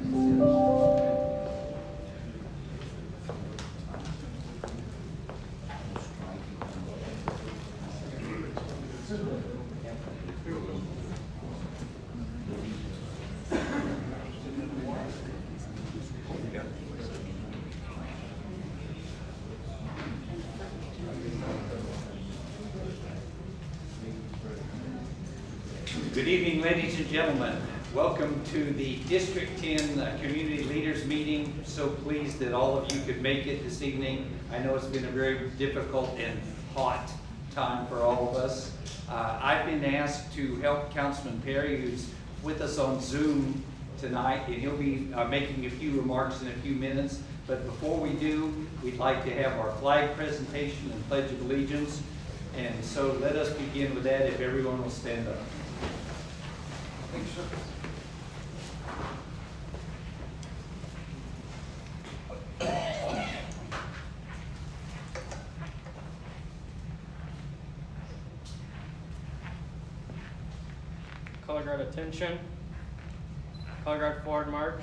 Good evening, ladies and gentlemen. Welcome to the District 10 Community Leaders Meeting. So pleased that all of you could make it this evening. I know it's been a very difficult and hot time for all of us. I've been asked to help Councilman Perry, who's with us on Zoom tonight, and he'll be making a few remarks in a few minutes. But before we do, we'd like to have our flag presentation and Pledge of Allegiance. And so let us begin with that, if everyone will stand up. Thanks, sir. Color guard attention. Color guard forward march.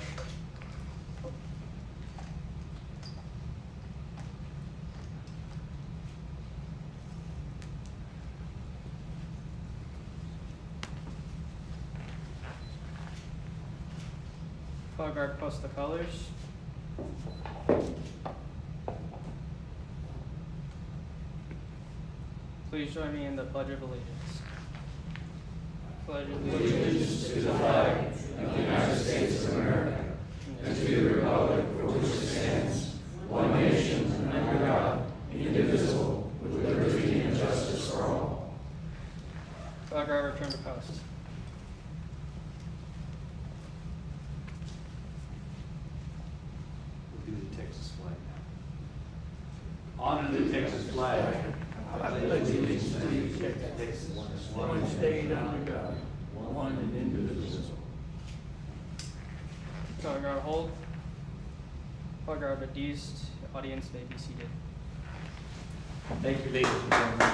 Color guard post the colors. Please join me in the Pledge of Allegiance. Pledge Allegiance to the flag of the United States of America and to the republic for which it stands, one nation under God, indivisible, with liberty and justice for all. Flag guard return to post. We'll do the Texas flag now. Honor the Texas flag. I pledge allegiance to the Texas, one state under God, one and indivisible. Color guard hold. Color guard reduced. Audience may be seated. Thank you, ladies and gentlemen.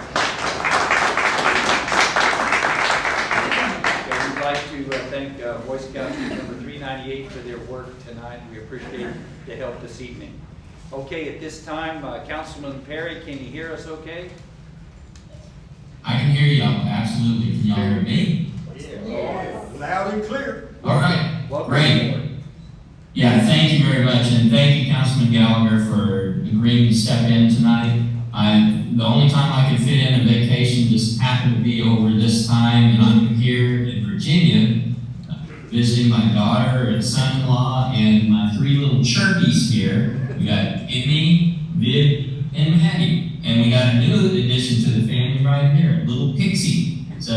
We'd like to thank Boy Scouts number 398 for their work tonight. We appreciate the help this evening. Okay, at this time, Councilman Perry, can you hear us okay? I can hear y'all, absolutely. Can y'all hear me? Yes. Loud and clear. All right, Welcome great. aboard. Yeah, thank you very much, and thank you, Councilman Gallagher, for agreeing to step in tonight. The only time I could fit in a vacation just happened to be over this time, and I'm here in Virginia, visiting my daughter and son-in-law and my three little chirpies here. We got Amy, Vid, and Maddie, and we got a new addition to the family right here, little Pixie. So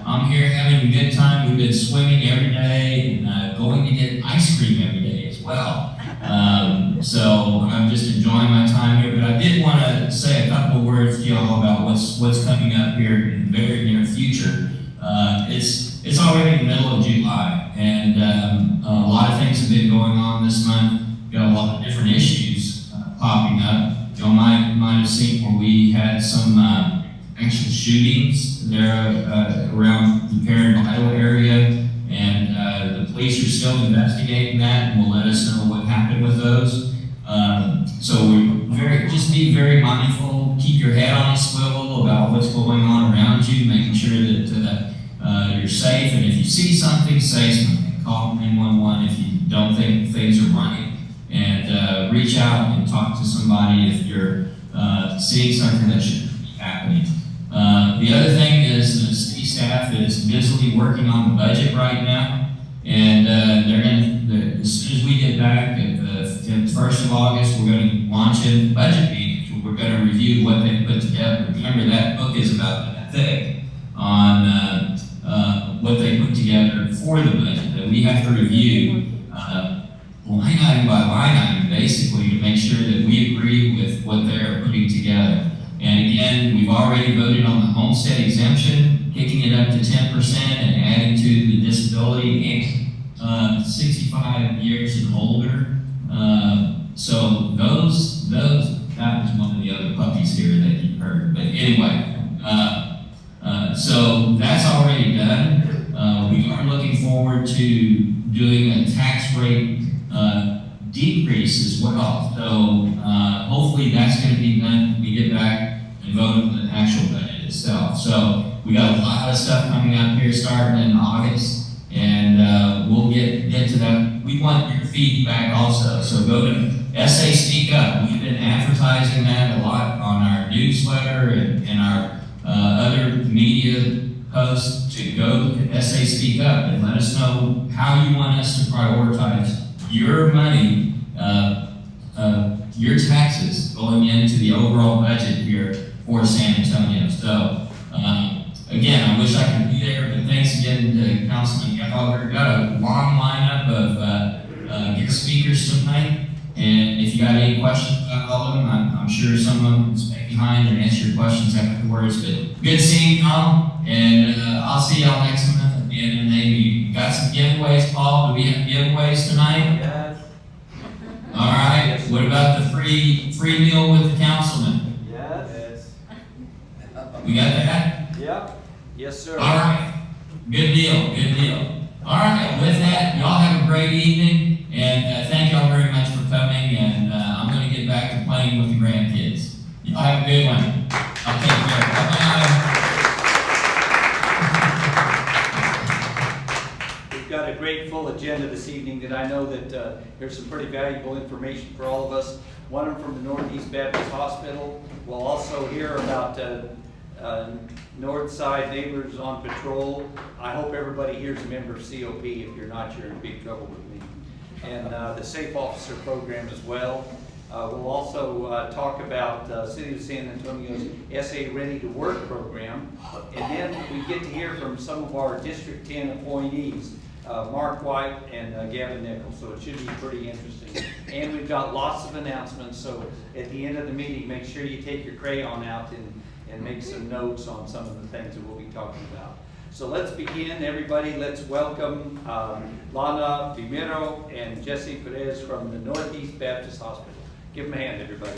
I'm here having a good time. We've been swimming every day and going to get ice cream every day as well. So I'm just enjoying my time here, but I did want to say a couple of words to y'all about what's coming up here in the very near future. It's already the middle of July, and a lot of things have been going on this month. We've got a lot of different issues popping up. Y'all might have seen where we had some actual shootings there around the Perrin-Vital area, and the police are still investigating that and will let us know what happened with those. So just be very mindful, keep your head on a swivel about what's going on around you, making sure that you're safe, and if you see something, say something. Call 911 if you don't think things are right, and reach out and talk to somebody if you're seeing something that shouldn't be happening. The other thing is the city staff is busily working on the budget right now, and as soon as we get back at the 1st of August, we're going to launch in budget meetings. We're going to review what they put together. Remember, that book is about that thick on what they put together for the budget, that we have to review line item by line item, basically, to make sure that we agree with what they're putting together. And again, we've already voted on the homestead exemption, kicking it up to 10% and adding to the disability and 65 years and older. So that was one of the other puppies here that you heard. But anyway, so that's already done. We are looking forward to doing a tax rate decrease as well. So hopefully that's going to be done when we get back and vote on the actual budget itself. So we got a lot of stuff coming up here starting in August, and we'll get to that. We want your feedback also. So go to SA Speak Up. We've been advertising that a lot on our newsletter and our other media posts to go to SA Speak Up and let us know how you want us to prioritize your money, your taxes going into the overall budget here for San Antonio. So, again, I wish I could be there, but thanks again to Councilman Gallagher. Got a long lineup of guest speakers tonight, and if you got any questions about all of them, I'm sure someone will stay behind and answer your questions afterwards. But good seeing y'all, and I'll see y'all next month at the end of the day. We got some giveaways, Paul. Do we have giveaways tonight? Yes. All right. What about the free meal with the councilman? Yes. We got that? Yep. Yes, sir. All right. Good deal. Good deal. All right. With that, y'all have a great evening, and thank y'all very much for coming. And I'm going to get back to playing with the grandkids. Y'all have a good one. I'll take care. Bye-bye. We've got a great full agenda this evening that I know that there's some pretty valuable information for all of us. One of them from the Northeast Baptist Hospital. We'll also hear about Northside Neighbors on Patrol. I hope everybody here's a member of COP. If you're not, you're in big trouble with me. And the Safe Officer Program as well. We'll also talk about City of San Antonio's SA Ready to Work program. And then we get to hear from some of our District 10 appointees, Mark White and Gavin Nichols. So it should be pretty interesting. And we've got lots of announcements. So at the end of the meeting, make sure you take your crayon out and make some notes on some of the things that we'll be talking about. So let's begin, everybody. Let's welcome Lana Primero and Jesse Perez from the Northeast Baptist Hospital. Give them a hand, everybody.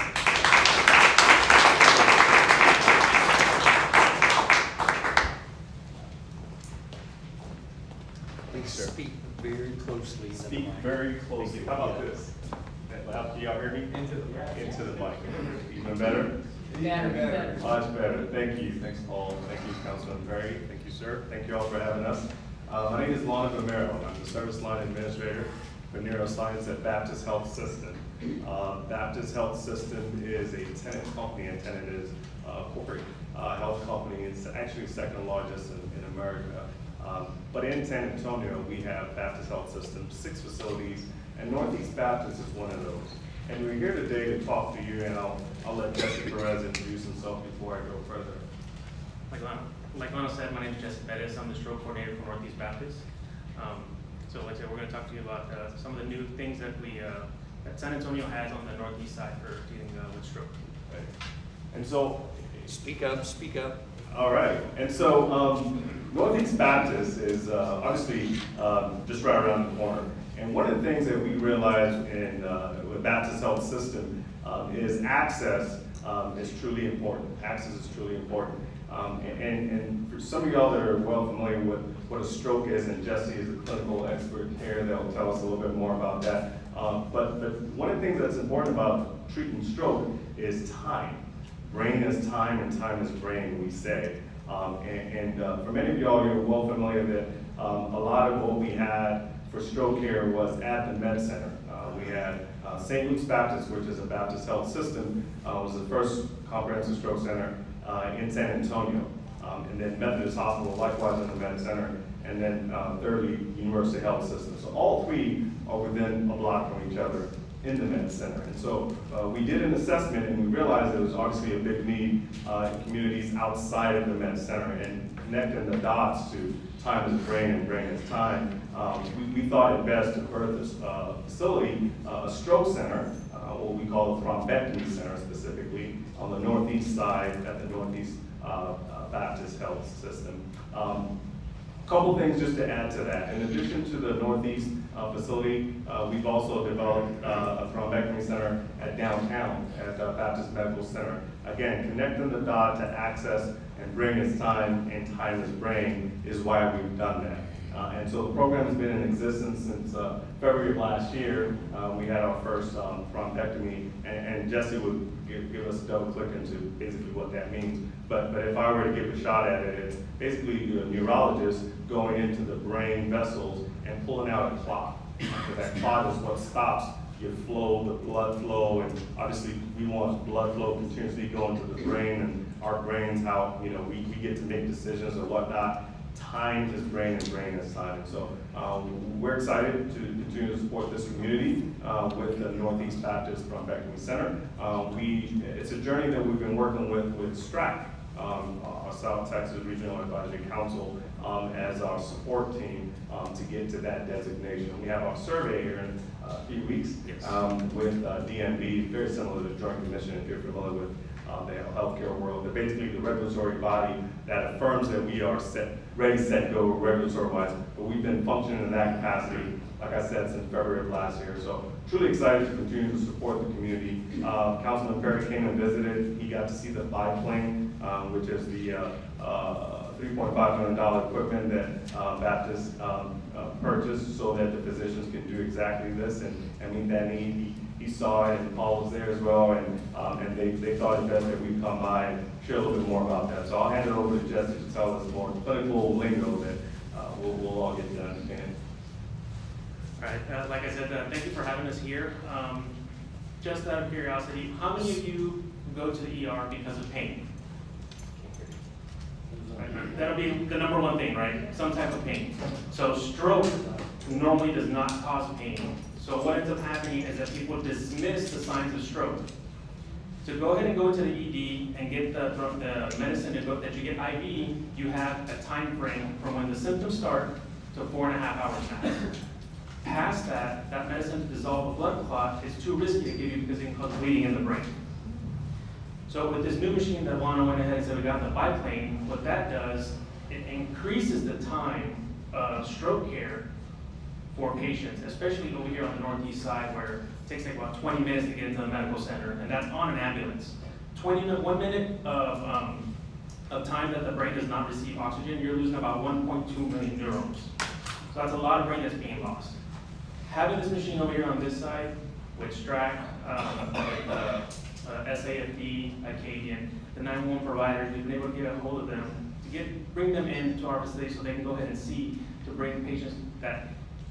Please speak very closely. into the Speak mic. very closely. How about this? That loud, can y'all hear me? Into the mic. Even better? Better. Much better. Thank you. Thanks, Paul. Thank you, Councilman Perry. Thank you, sir. Thank you all for having us. My name is Lana Romero. I'm the Service Line Administrator for Neuroscience at Baptist Health System. Baptist Health System is a tenant company, and tenant is a corporate health company. It's actually the second largest in America. But in San Antonio, we have Baptist Health System, 6 facilities, and Northeast Baptist is one of those. And we're here today to talk to you, and I'll let Jesse Perez introduce himself before I go further. Like Lana said, my name is Jesse Perez. I'm the stroke coordinator for Northeast Baptist. So like I said, we're going to talk to you about some of the new things that that San Antonio has on the northeast side for dealing with stroke. Okay. And so, Speak up, speak up. all right. And so, Northeast Baptist is obviously just right around the corner. And one of the things that we realized with Baptist Health System is access is truly important. Access is truly important. And for some of y'all that are well familiar with what a stroke is, and Jesse is a clinical expert here that will tell us a little bit more about that. But one of the things that's important about treating stroke is time. Brain is time, and time is brain, we say. For many of y'all, you're well familiar that a lot of what we had for stroke care was at the Med Center. We had St. Luke's Baptist, which is a Baptist health system, was the first comprehensive stroke center in San Antonio. And then Methodist Hospital, likewise in the Med Center. And then thirdly, University Health System. So all 3 are within a block from each other in the Med Center. And so we did an assessment, and we realized there was obviously a big need in communities outside of the Med Center, and connecting the dots to time is brain and brain is time. We thought it best to birth this facility, a stroke center, what we call a thrombectomy center specifically, on the northeast side at the Northeast Baptist Health System. Couple things just to add to that. In addition to the Northeast facility, we've also developed a thrombectomy center at downtown at Baptist Medical Center. Again, connecting the dot to access and brain is time and time is brain is why we've done that. And so the program has been in existence since February of last year. We had our first thrombectomy, and Jesse would give us a double click into basically what that means. But if I were to give a shot at it, it's basically a neurologist going into the brain vessels and pulling out a clot. So that clot is what stops your flow, the blood flow, and obviously we want blood flow continuously going to the brain, and our brains, how we get to make decisions or whatnot. Time is brain and brain is time. And so we're excited to continue to support this community with the Northeast Baptist Thrombectomy Center. It's a journey that we've been working with STRAC, our South Texas Regional Advisory Council, as our support team to get to that designation. We have our survey here in a few weeks with DMV, very similar to the Joint Commission if you're familiar with the healthcare world. They're basically the regulatory body that affirms that we are ready, set, go regulatory-wise. But we've been functioning in that capacity, like I said, since February of last year. So truly excited to continue to support the community. Councilman Perry came and visited. He got to see the biplane, which is the $3.5 million equipment that Baptist purchased so that the physicians can do exactly this and meet that need. He saw it, and Paul was there as well, and they thought it best that we come by and share a little bit more about that. So I'll hand it over to Jesse to tell us more clinical lingo that we'll all get to understand. All right, like I said, thank you for having us here. Just out of curiosity, how many of you go to the ER because of pain? Right, that'll be the number one thing, right? Some type of pain. So stroke normally does not cause pain. So what ends up happening is that people dismiss the signs of stroke. To go ahead and go to the ED and get the medicine that you get IV, you have a time frame from when the symptoms start to 4.5 hours max. Past that, that medicine to dissolve a blood clot is too risky to give you because it can cause bleeding in the brain. So with this new machine that Lana went ahead and said we got in the biplane, what that does, it increases the time of stroke care for patients, especially over here on the northeast side where it takes like about 20 minutes to get into the medical center, and that's on an ambulance. 1 minute of time that the brain does not receive oxygen, you're losing about 1.2 million neurons. So that's a lot of brain that's being lost. Having this machine over here on this side with STRAC, SAFD, Acadian, the 911 providers, we've been able to get a hold of them to bring them into our facility so they can go ahead and see, to bring patients that,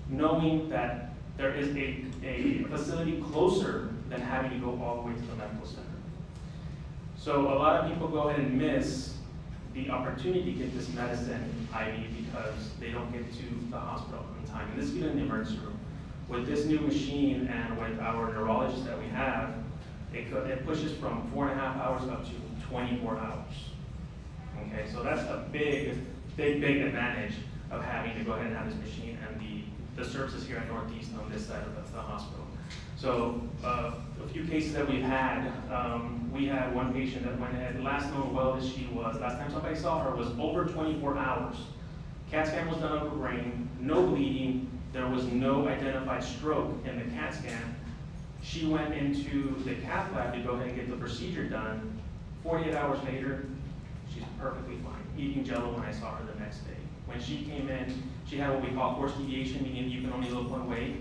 knowing that there is a facility closer than having to go all the way to the medical center. So a lot of people go ahead and miss the opportunity to get this medicine IV because they don't get to the hospital in time. And this is in the emergency room. With this new machine and with our neurologists that we have, it pushes from 4.5 hours up to 24 hours. Okay, so that's a big advantage of having to go ahead and have this machine and the services here at Northeast on this side of the hospital. So a few cases that we've had, we had one patient that went ahead, last known well as she was, last time somebody saw her was over 24 hours. CAT scan was done on her brain, no bleeding, there was no identified stroke in the CAT scan. She went into the cath lab to go ahead and get the procedure done. 48 hours later, she's perfectly fine, eating Jell-O when I saw her the next day. When she came in, she had what we call forced deviation, meaning you can only look one way,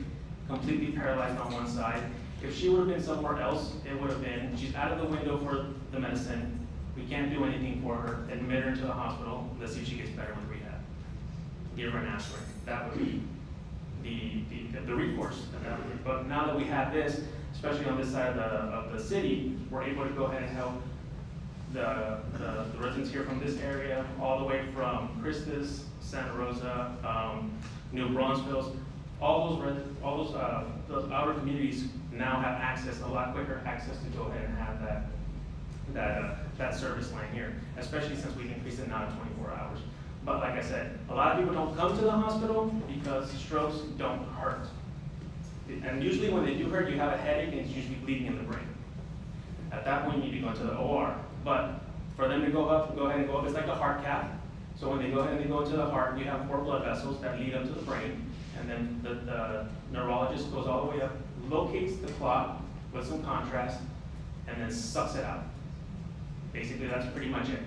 completely paralyzed on one side. If she would have been somewhere else, it would have been, she's out of the window for the medicine, we can't do anything for her, admit her into the hospital, let's see if she gets better with rehab. Give her an aspirin. That would be the recourse. But now that we have this, especially on this side of the city, we're able to go ahead and help the residents here from this area, all the way from Christus, Santa Rosa, New Braunfels, all those outer communities now have access, a lot quicker access to go ahead and have that service line here, especially since we've increased it now to 24 hours. But like I said, a lot of people don't come to the hospital because strokes don't hurt. And usually when they do hurt, you have a headache and it's usually bleeding in the brain. At that point, you need to go to the OR. But for them to go ahead and go up, it's like a heart cath. So when they go ahead and they go into the heart, you have 4 blood vessels that lead up to the brain. And then the neurologist goes all the way up, locates the clot with some contrast, and then sucks it out. Basically, that's pretty much it.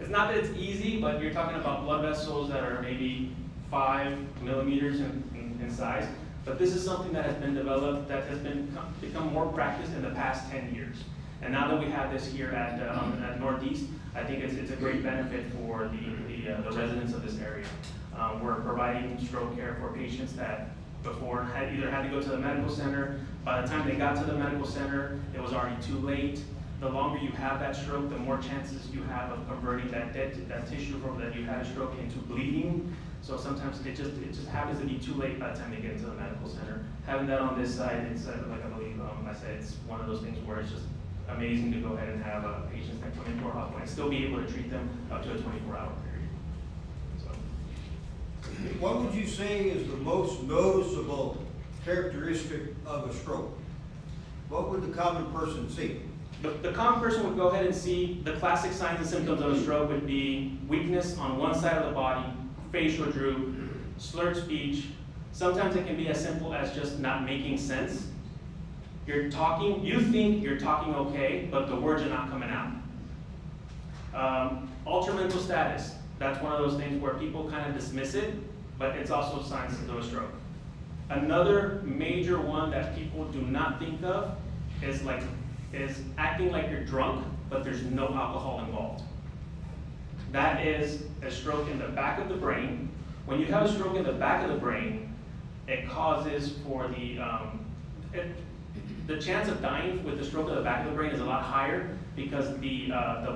It's not that it's easy, but you're talking about blood vessels that are maybe 5 millimeters in size. But this is something that has been developed, that has become more practiced in the past 10 years. And now that we have this here at Northeast, I think it's a great benefit for the residents of this area. We're providing stroke care for patients that before either had to go to the medical center. By the time they got to the medical center, it was already too late. The longer you have that stroke, the more chances you have of converting that tissue from that you had a stroke into bleeding. So sometimes it just happens to be too late by the time they get into the medical center. Having that on this side, it's like I believe I said, it's one of those things where it's just amazing to go ahead and have patients that come into our hospital and still be able to treat them up to a 24-hour period. So. What would you say is the most noticeable characteristic of a stroke? What would the common person see? The common person would go ahead and see the classic signs and symptoms of a stroke would be weakness on one side of the body, facial droop, slurred speech. Sometimes it can be as simple as just not making sense. You're talking, you think you're talking okay, but the words are not coming out. Altered mental status. That's one of those things where people kind of dismiss it, but it's also signs of a stroke. Another major one that people do not think of is acting like you're drunk, but there's no alcohol involved. That is a stroke in the back of the brain. When you have a stroke in the back of the brain, it causes for the chance of dying with the stroke of the back of the brain is a lot higher because the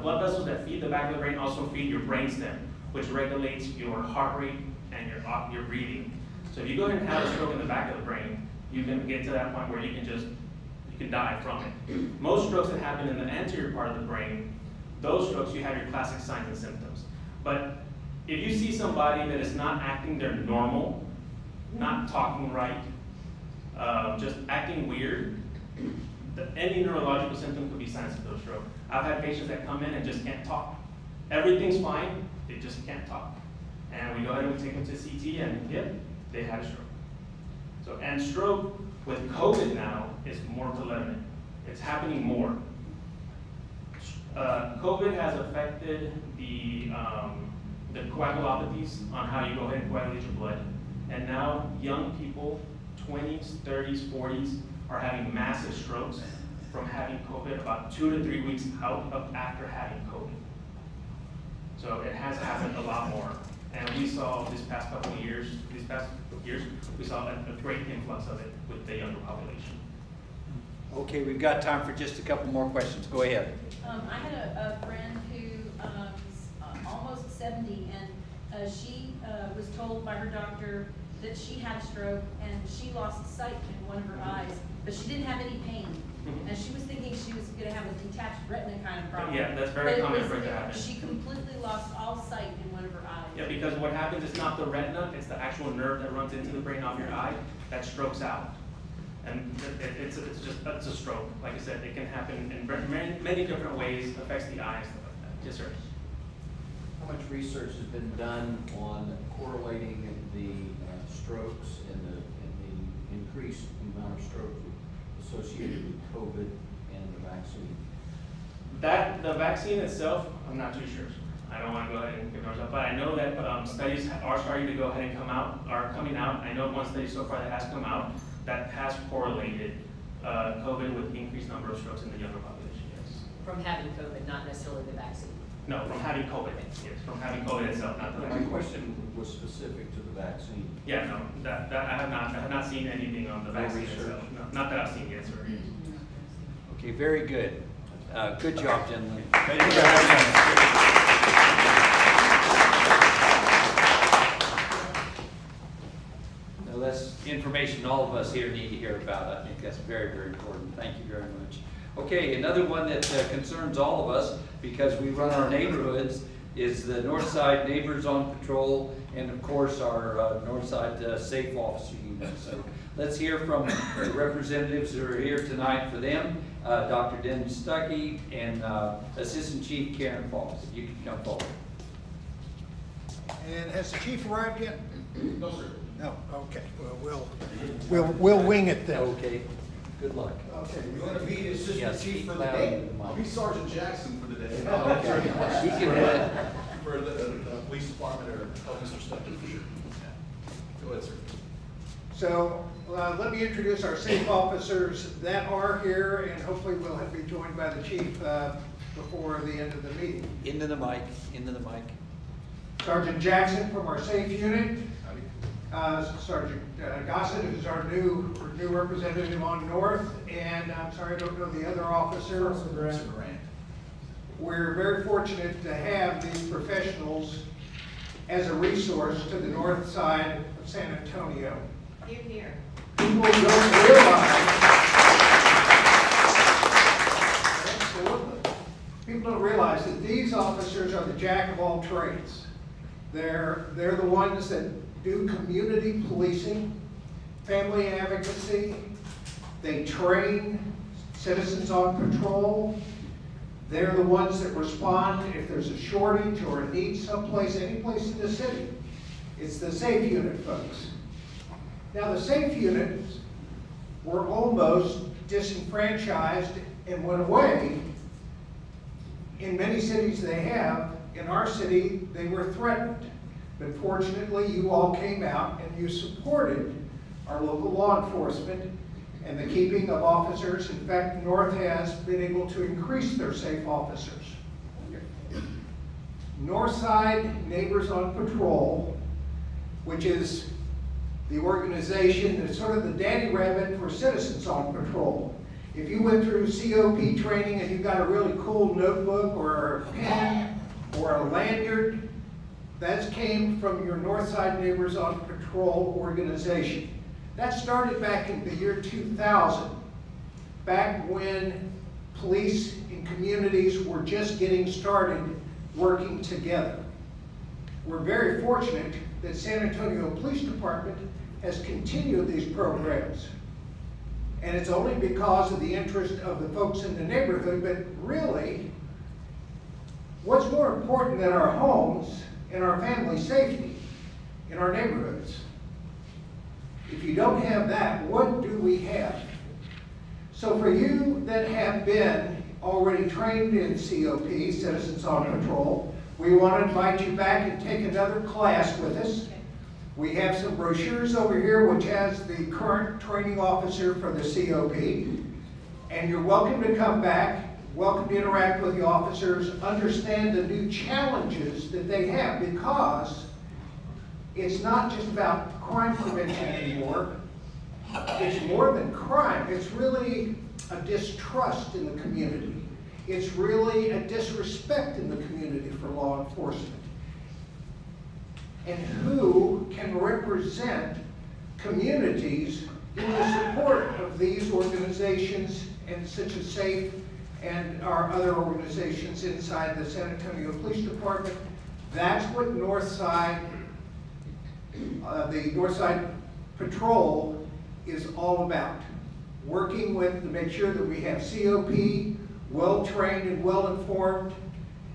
blood vessels that feed the back of the brain also feed your brainstem, which regulates your heart rate and your breathing. So if you go ahead and have a stroke in the back of the brain, you can get to that point where you can die from it. Most strokes that happen in the anterior part of the brain, those strokes you have your classic signs and symptoms. But if you see somebody that is not acting their normal, not talking right, just acting weird, any neurological symptom could be signs of a stroke. I've had patients that come in and just can't talk. Everything's fine, they just can't talk. And we go ahead and we take them to CT and yep, they had a stroke. So, and stroke with COVID now is more prevalent. It's happening more. COVID has affected the coagulopathies on how you go ahead and coagulate your blood. And now young people, 20s, 30s, 40s, are having massive strokes from having COVID about 2 to 3 weeks out of after having COVID. So it has happened a lot more. And we saw these past years, we saw a great influx of it with the younger population. Okay, we've got time for just a couple more questions. Go ahead. I had a friend who is almost 70, and she was told by her doctor that she had a stroke and she lost sight in one of her eyes, but she didn't have any pain. Mhm. And she was thinking she was going to have a detached retina kind of problem. Yeah, that's very But common for it to happen. She completely lost all sight in one of her eyes. Yeah, because what happens is not the retina, it's the actual nerve that runs into the brain off your eye that strokes out. And it's a stroke. Like I said, it can happen in many different ways, affects the eye and stuff like that. Yes, sir. How much research has been done on correlating the strokes and the increased amount of strokes associated with COVID and the vaccine? The vaccine itself, I'm not too sure. I don't want to go ahead and give numbers up, but I know that studies are starting to go ahead and are coming out. I know one study so far that has come out that has correlated COVID with increased number of strokes in the younger population, yes. From having COVID, not necessarily the vaccine. No, from having COVID, yes, from having COVID itself, not the My vaccine. question was specific to the vaccine. Yeah, no, that I have not seen anything on the No vaccine research. itself. No, not that I've seen yet, sir. Okay, very good. Good job, gentlemen. Thank you very much. Now, that's information all of us here need to hear about. I think that's very, very important. Thank you very much. Okay, another one that concerns all of us because we run our neighborhoods is the Northside Neighbors on Patrol and of course our Northside Safe Officer Unit. So let's hear from the representatives that are here tonight for them. Dr. Dennis Stuckey and Assistant Chief Karen Fox. If you can come forward. And has the chief arrived yet? No, sir. No, okay, well, we'll wing it then. Okay, good luck. Okay, You want to be the assistant Yes, chief speak for the louder day? into the mic. I'll be Sergeant Jackson for the day. Okay. He can, For the police department or help Mr. Stuckey for sure. Go ahead, sir. So let me introduce our safe officers that are here, and hopefully we'll be joined by the chief before the end of the meeting. Into the mic, into the mic. Sergeant Jackson from our safe unit. Sergeant Gossett, who's our new representative on North, and I'm sorry, I don't know the other officer. Mr. Grant. We're very fortunate to have these professionals as a resource to the north side of San Antonio. Here, here. People don't realize, absolutely, people don't realize that these officers are the jack of all trades. They're the ones that do community policing, family advocacy. They train citizens on patrol. They're the ones that respond if there's a shortage or a need someplace, any place in the city. It's the safe unit, folks. Now, the safe units were almost disenfranchised and went away. In many cities they have. In our city, they were threatened. But fortunately, you all came out and you supported our local law enforcement and the keeping of officers. In fact, North has been able to increase their safe officers. Northside Neighbors on Patrol, which is the organization that's sort of the daddy rabbit for citizens on patrol. If you went through COP training and you got a really cool notebook or a pen or a lanyard, that came from your Northside Neighbors on Patrol organization. That started back in the year 2000, back when police and communities were just getting started working together. We're very fortunate that San Antonio Police Department has continued these programs. And it's only because of the interest of the folks in the neighborhood, but really, what's more important than our homes and our family safety in our neighborhoods? If you don't have that, what do we have? So for you that have been already trained in COP, Citizens on Patrol, we want to invite you back and take another class with us. We have some brochures over here which has the current training officer for the COP. And you're welcome to come back, welcome to interact with the officers, understand the new challenges that they have, because it's not just about crime prevention anymore. It's more than crime. It's really a distrust in the community. It's really a disrespect in the community for law enforcement. And who can represent communities in the support of these organizations and such as SAFE and our other organizations inside the San Antonio Police Department? That's what Northside, the Northside Patrol is all about. Working with to make sure that we have COP, well-trained and well-informed.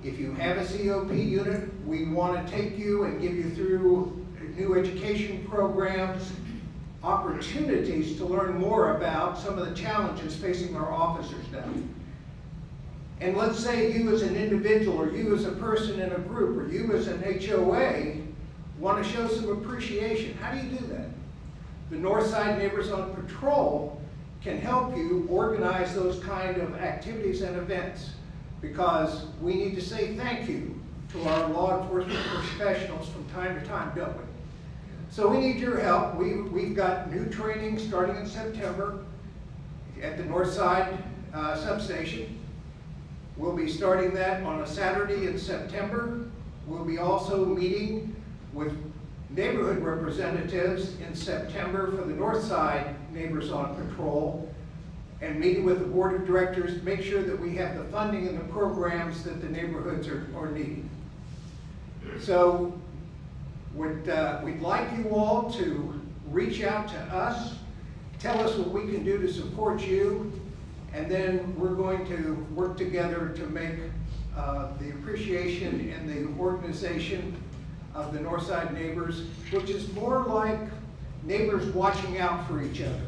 If you have a COP unit, we want to take you and give you through new education programs, opportunities to learn more about some of the challenges facing our officers now. And let's say you as an individual, or you as a person in a group, or you as an HOA want to show some appreciation. How do you do that? The Northside Neighbors on Patrol can help you organize those kind of activities and events, because we need to say thank you to our law enforcement professionals from time to time, don't we? So we need your help. We've got new training starting in September at the Northside substation. We'll be starting that on a Saturday in September. We'll be also meeting with neighborhood representatives in September for the Northside Neighbors on Patrol, and meeting with the board of directors to make sure that we have the funding and the programs that the neighborhoods are needing. So we'd like you all to reach out to us, tell us what we can do to support you, and then we're going to work together to make the appreciation and the organization of the Northside Neighbors, which is more like neighbors watching out for each other.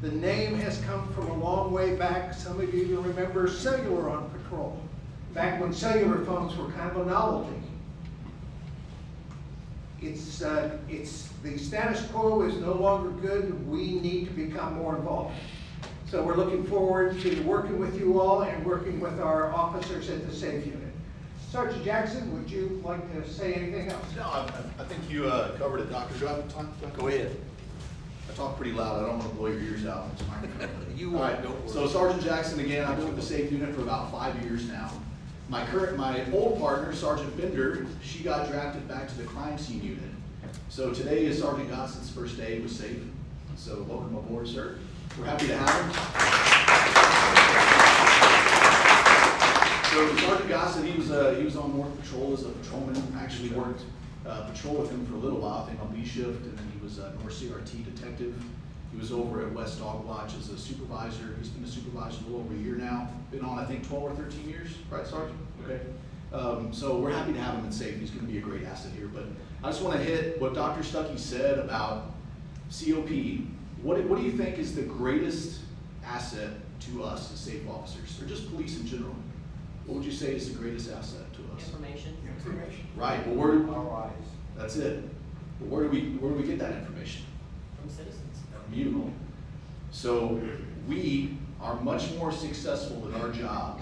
The name has come from a long way back. Some of you even remember Cellular on Patrol, back when cellular phones were kind of a novelty. It's, the status quo is no longer good. We need to become more involved. So we're looking forward to working with you all and working with our officers at the SAFE unit. Sergeant Jackson, would you like to say anything else? No, I think you covered it, Doctor. Do I have time? Go ahead. I talk pretty loud. I don't want to blow your ears out on this microphone. You All won't, right. don't worry. So Sergeant Jackson, again, I've been with the SAFE unit for about 5 years now. My old partner, Sergeant Bender, she got drafted back to the crime scene unit. So today is Sergeant Goss's first day with SAFE. So welcome aboard, sir. We're happy to have him. So Sergeant Gossett, he was on North Patrol as a patrolman. I actually worked patrol with him for a little while, I think on B shift, and then he was a North CRT detective. He was over at West Dog Watch as a supervisor. He's been a supervisor a little over a year now. Been on, I think, 12 or 13 years, right, Sergeant? Okay. So we're happy to have him in SAFE. He's going to be a great asset here. But I just want to hit what Dr. Stuckey said about COP. What do you think is the greatest asset to us as SAFE officers, or just police in general? What would you say is the greatest asset to us? Information. Information. Right. Well, Our eyes. that's it. But where do we get that information? From citizens. From you. So we are much more successful in our job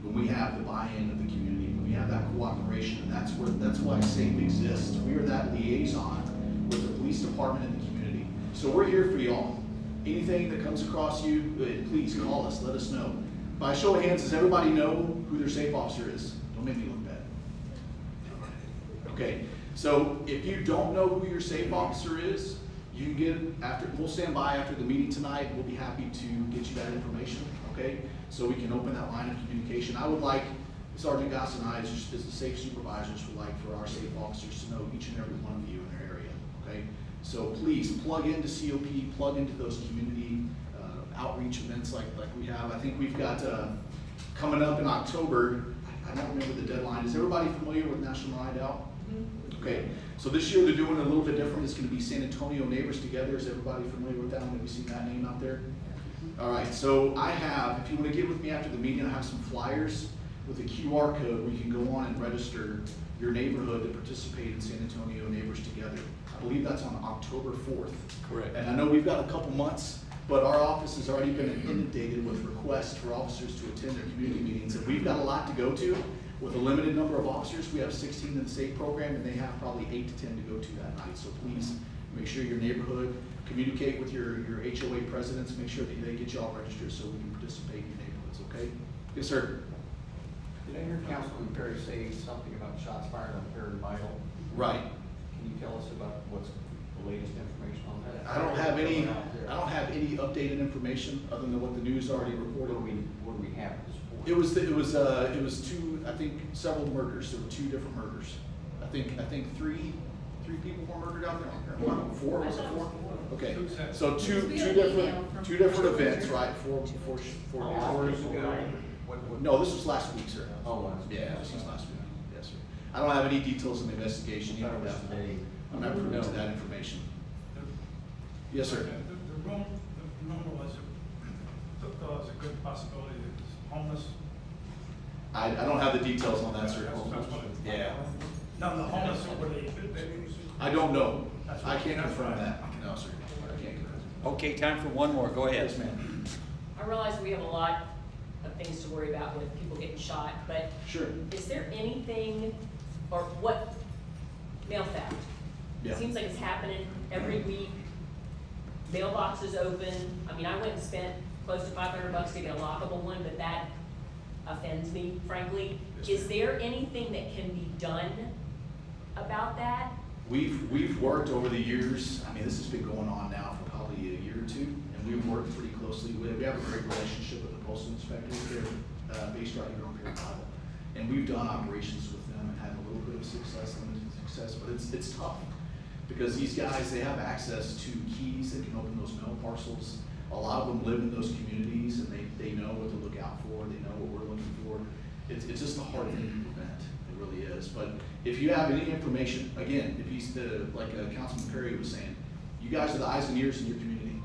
when we have the buy-in of the community, when we have that cooperation, and that's why SAFE exists. We are that liaison with the police department and the community. So we're here for y'all. Anything that comes across you, please call us, let us know. By a show of hands, does everybody know who their SAFE officer is? Don't make me look bad. Okay, so if you don't know who your SAFE officer is, you can we'll stand by after the meeting tonight. We'll be happy to get you that information, okay? So we can open that line of communication. I would like, Sergeant Goss and I, as the SAFE supervisors, would like for our SAFE officers to know each and every one of you in their area, okay? So please plug into COP, plug into those community outreach events like we have. I think we've got coming up in October. I don't remember the deadline. Is everybody familiar with National Night Out? Okay, so this year they're doing it a little bit different. It's going to be San Antonio Neighbors Together. Is everybody familiar with that? Have you seen that name out there? All right, so I have, if you want to get with me after the meeting, I have some flyers with a QR code where you can go on and register your neighborhood to participate in San Antonio Neighbors Together. I believe that's on October 4th. Correct. And I know we've got a couple months, but our office has already been inundated with requests for officers to attend their community meetings, and we've got a lot to go to. With a limited number of officers, we have 16 in the SAFE program, and they have probably 8 to 10 to go to that night. So please make sure your neighborhood, communicate with your HOA presidents, make sure that they get you all registered so we can participate in your neighborhoods, okay? Yes, sir. Did I hear Councilman Perry say something about shots fired on Perry Vital? Right. Can you tell us about what's the latest information on that? I don't have any updated information other than what the news already reported. What do we have at this point? It was two, I think, several murders. There were 2 different murders. I think three people were murdered out there. 4, was it 4? Okay, so two different events, right? 4 Hours ago? No, this was last week, sir. Oh, last week. Yeah, this was last week. Yes, sir. I don't have any details on the investigation. You know that. I'm not privy to that information. Yes, sir. The rumor was it was a good possibility that it was homeless. I don't have the details on that, sir. That's what it- Yeah. No, the homeless were they? I don't know. That's I what- can't that's confirm right. that. No, sir. I can't confirm. Okay, time for one more. Go ahead. Yes, ma'am. I realize we have a lot of things to worry about with people getting shot, but Sure. is there anything, or what, mail theft? Yeah. It seems like it's happening every week. Mailboxes open. I mean, I went and spent close to $500 to get a lockable one, but that offends me, frankly. Yes, Is ma'am. there anything that can be done about that? We've worked over the years. I mean, this has been going on now for probably a year or 2, and we've worked pretty closely with. We have a great relationship with the postal inspector here, based right here on Perry Bible, and we've done operations with them and had a little bit of success, limited success, but it's tough because these guys, they have access to keys that can open those mail parcels. A lot of them live in those communities, and they know what to look out for. They know what we're looking for. It's just a hard thing to prevent. It really is. But if you have any information, again, if he's like Councilman Perry was saying, you guys are the eyes and ears in your community.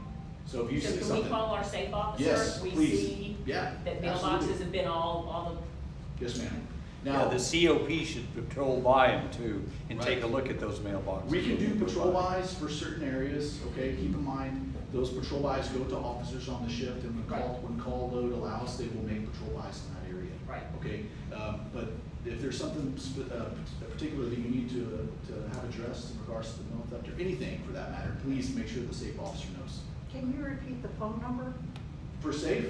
So if you So see can something, we call our safe officer? yes, if we please. see Yeah, that absolutely. mailboxes have been all the, Yes, ma'am. Now, the COP should patrol by them too, and Right. take a look at those mailboxes. We can do patrol buys for certain areas, okay, keep in mind, those patrol buys go to officers on the shift, and when call load allows, they will make patrol buys in that area. Right. Okay, but if there's something particular that you need to have addressed in regards to the mail theft, or anything for that matter, please make sure the safe officer knows. Can you repeat the phone number? For safe,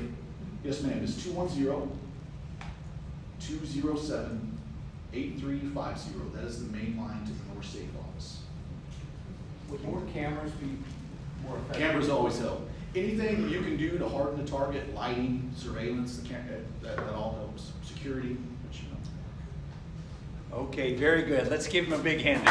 yes ma'am, it's 210-207-8350, that is the main line to the North Safe office. Would more cameras be more effective? Cameras always help. Anything that you can do to harden the target, lighting, surveillance, that all helps. Security, but you know. Okay, very good. Let's give him a big hand.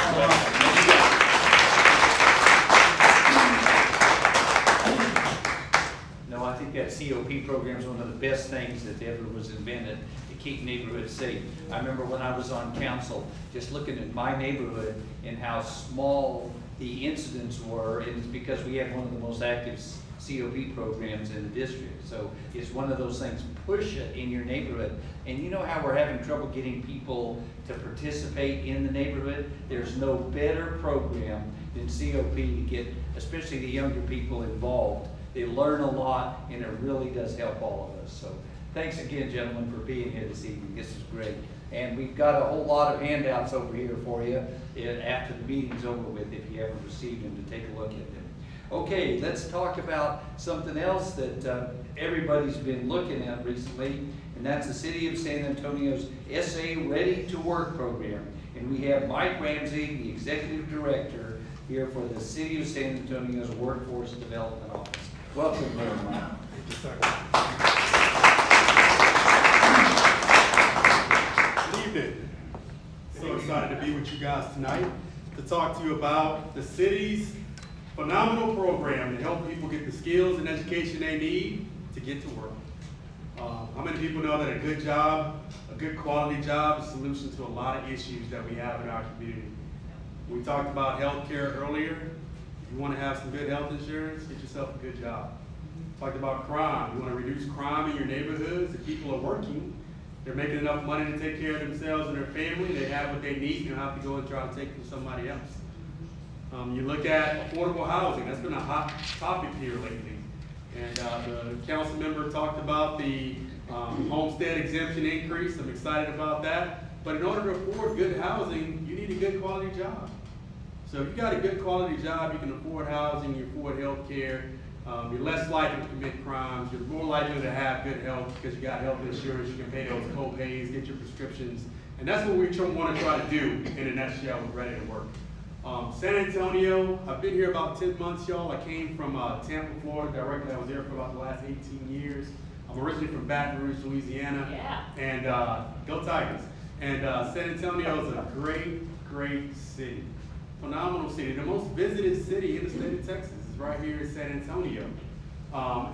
No, I think that COP program is one of the best things that ever was invented to keep neighborhoods safe. I remember when I was on council, just looking at my neighborhood and how small the incidents were, and it's because we have one of the most active COP programs in the district. So it's one of those things, push it in your neighborhood. And you know how we're having trouble getting people to participate in the neighborhood? There's no better program than COP to get, especially the younger people involved. They learn a lot, and it really does help all of us. So thanks again, gentlemen, for being here this evening. This is great. And we've got a whole lot of handouts over here for you after the meeting's over with, if you haven't received them, to take a look at them. Okay, let's talk about something else that everybody's been looking at recently, and that's the City of San Antonio's SA Ready to Work program. And we have Mike Ramsey, the Executive Director, here for the City of San Antonio's Workforce Development Office. Welcome, Mayor Mike. Good evening. So excited to be with you guys tonight to talk to you about the city's phenomenal program to help people get the skills and education they need to get to work. How many people know that a good job, a good quality job, is a solution to a lot of issues that we have in our community? We talked about healthcare earlier. If you want to have some good health insurance, get yourself a good job. Talked about crime. You want to reduce crime in your neighborhoods. If people are working, they're making enough money to take care of themselves and their family, they have what they need, you don't have to go and try to take from somebody else. You look at affordable housing, that's been a hot topic here lately. And the council member talked about the homestead exemption increase. I'm excited about that. But in order to afford good housing, you need a good quality job. So if you got a good quality job, you can afford housing, you afford health care, you're less likely to commit crimes, you're more likely to have good health because you got health insurance, you can pay those co-pays, get your prescriptions. And that's what we want to try to do in a nutshell with Ready to Work. San Antonio, I've been here about 10 months, y'all. I came from Tampa, Florida directly. I was there for about the last 18 years. I'm originally from Baton Rouge, Louisiana. Yeah. And go Tigers. And San Antonio is a great, great city. Phenomenal city. The most visited city in the state of Texas is right here in San Antonio.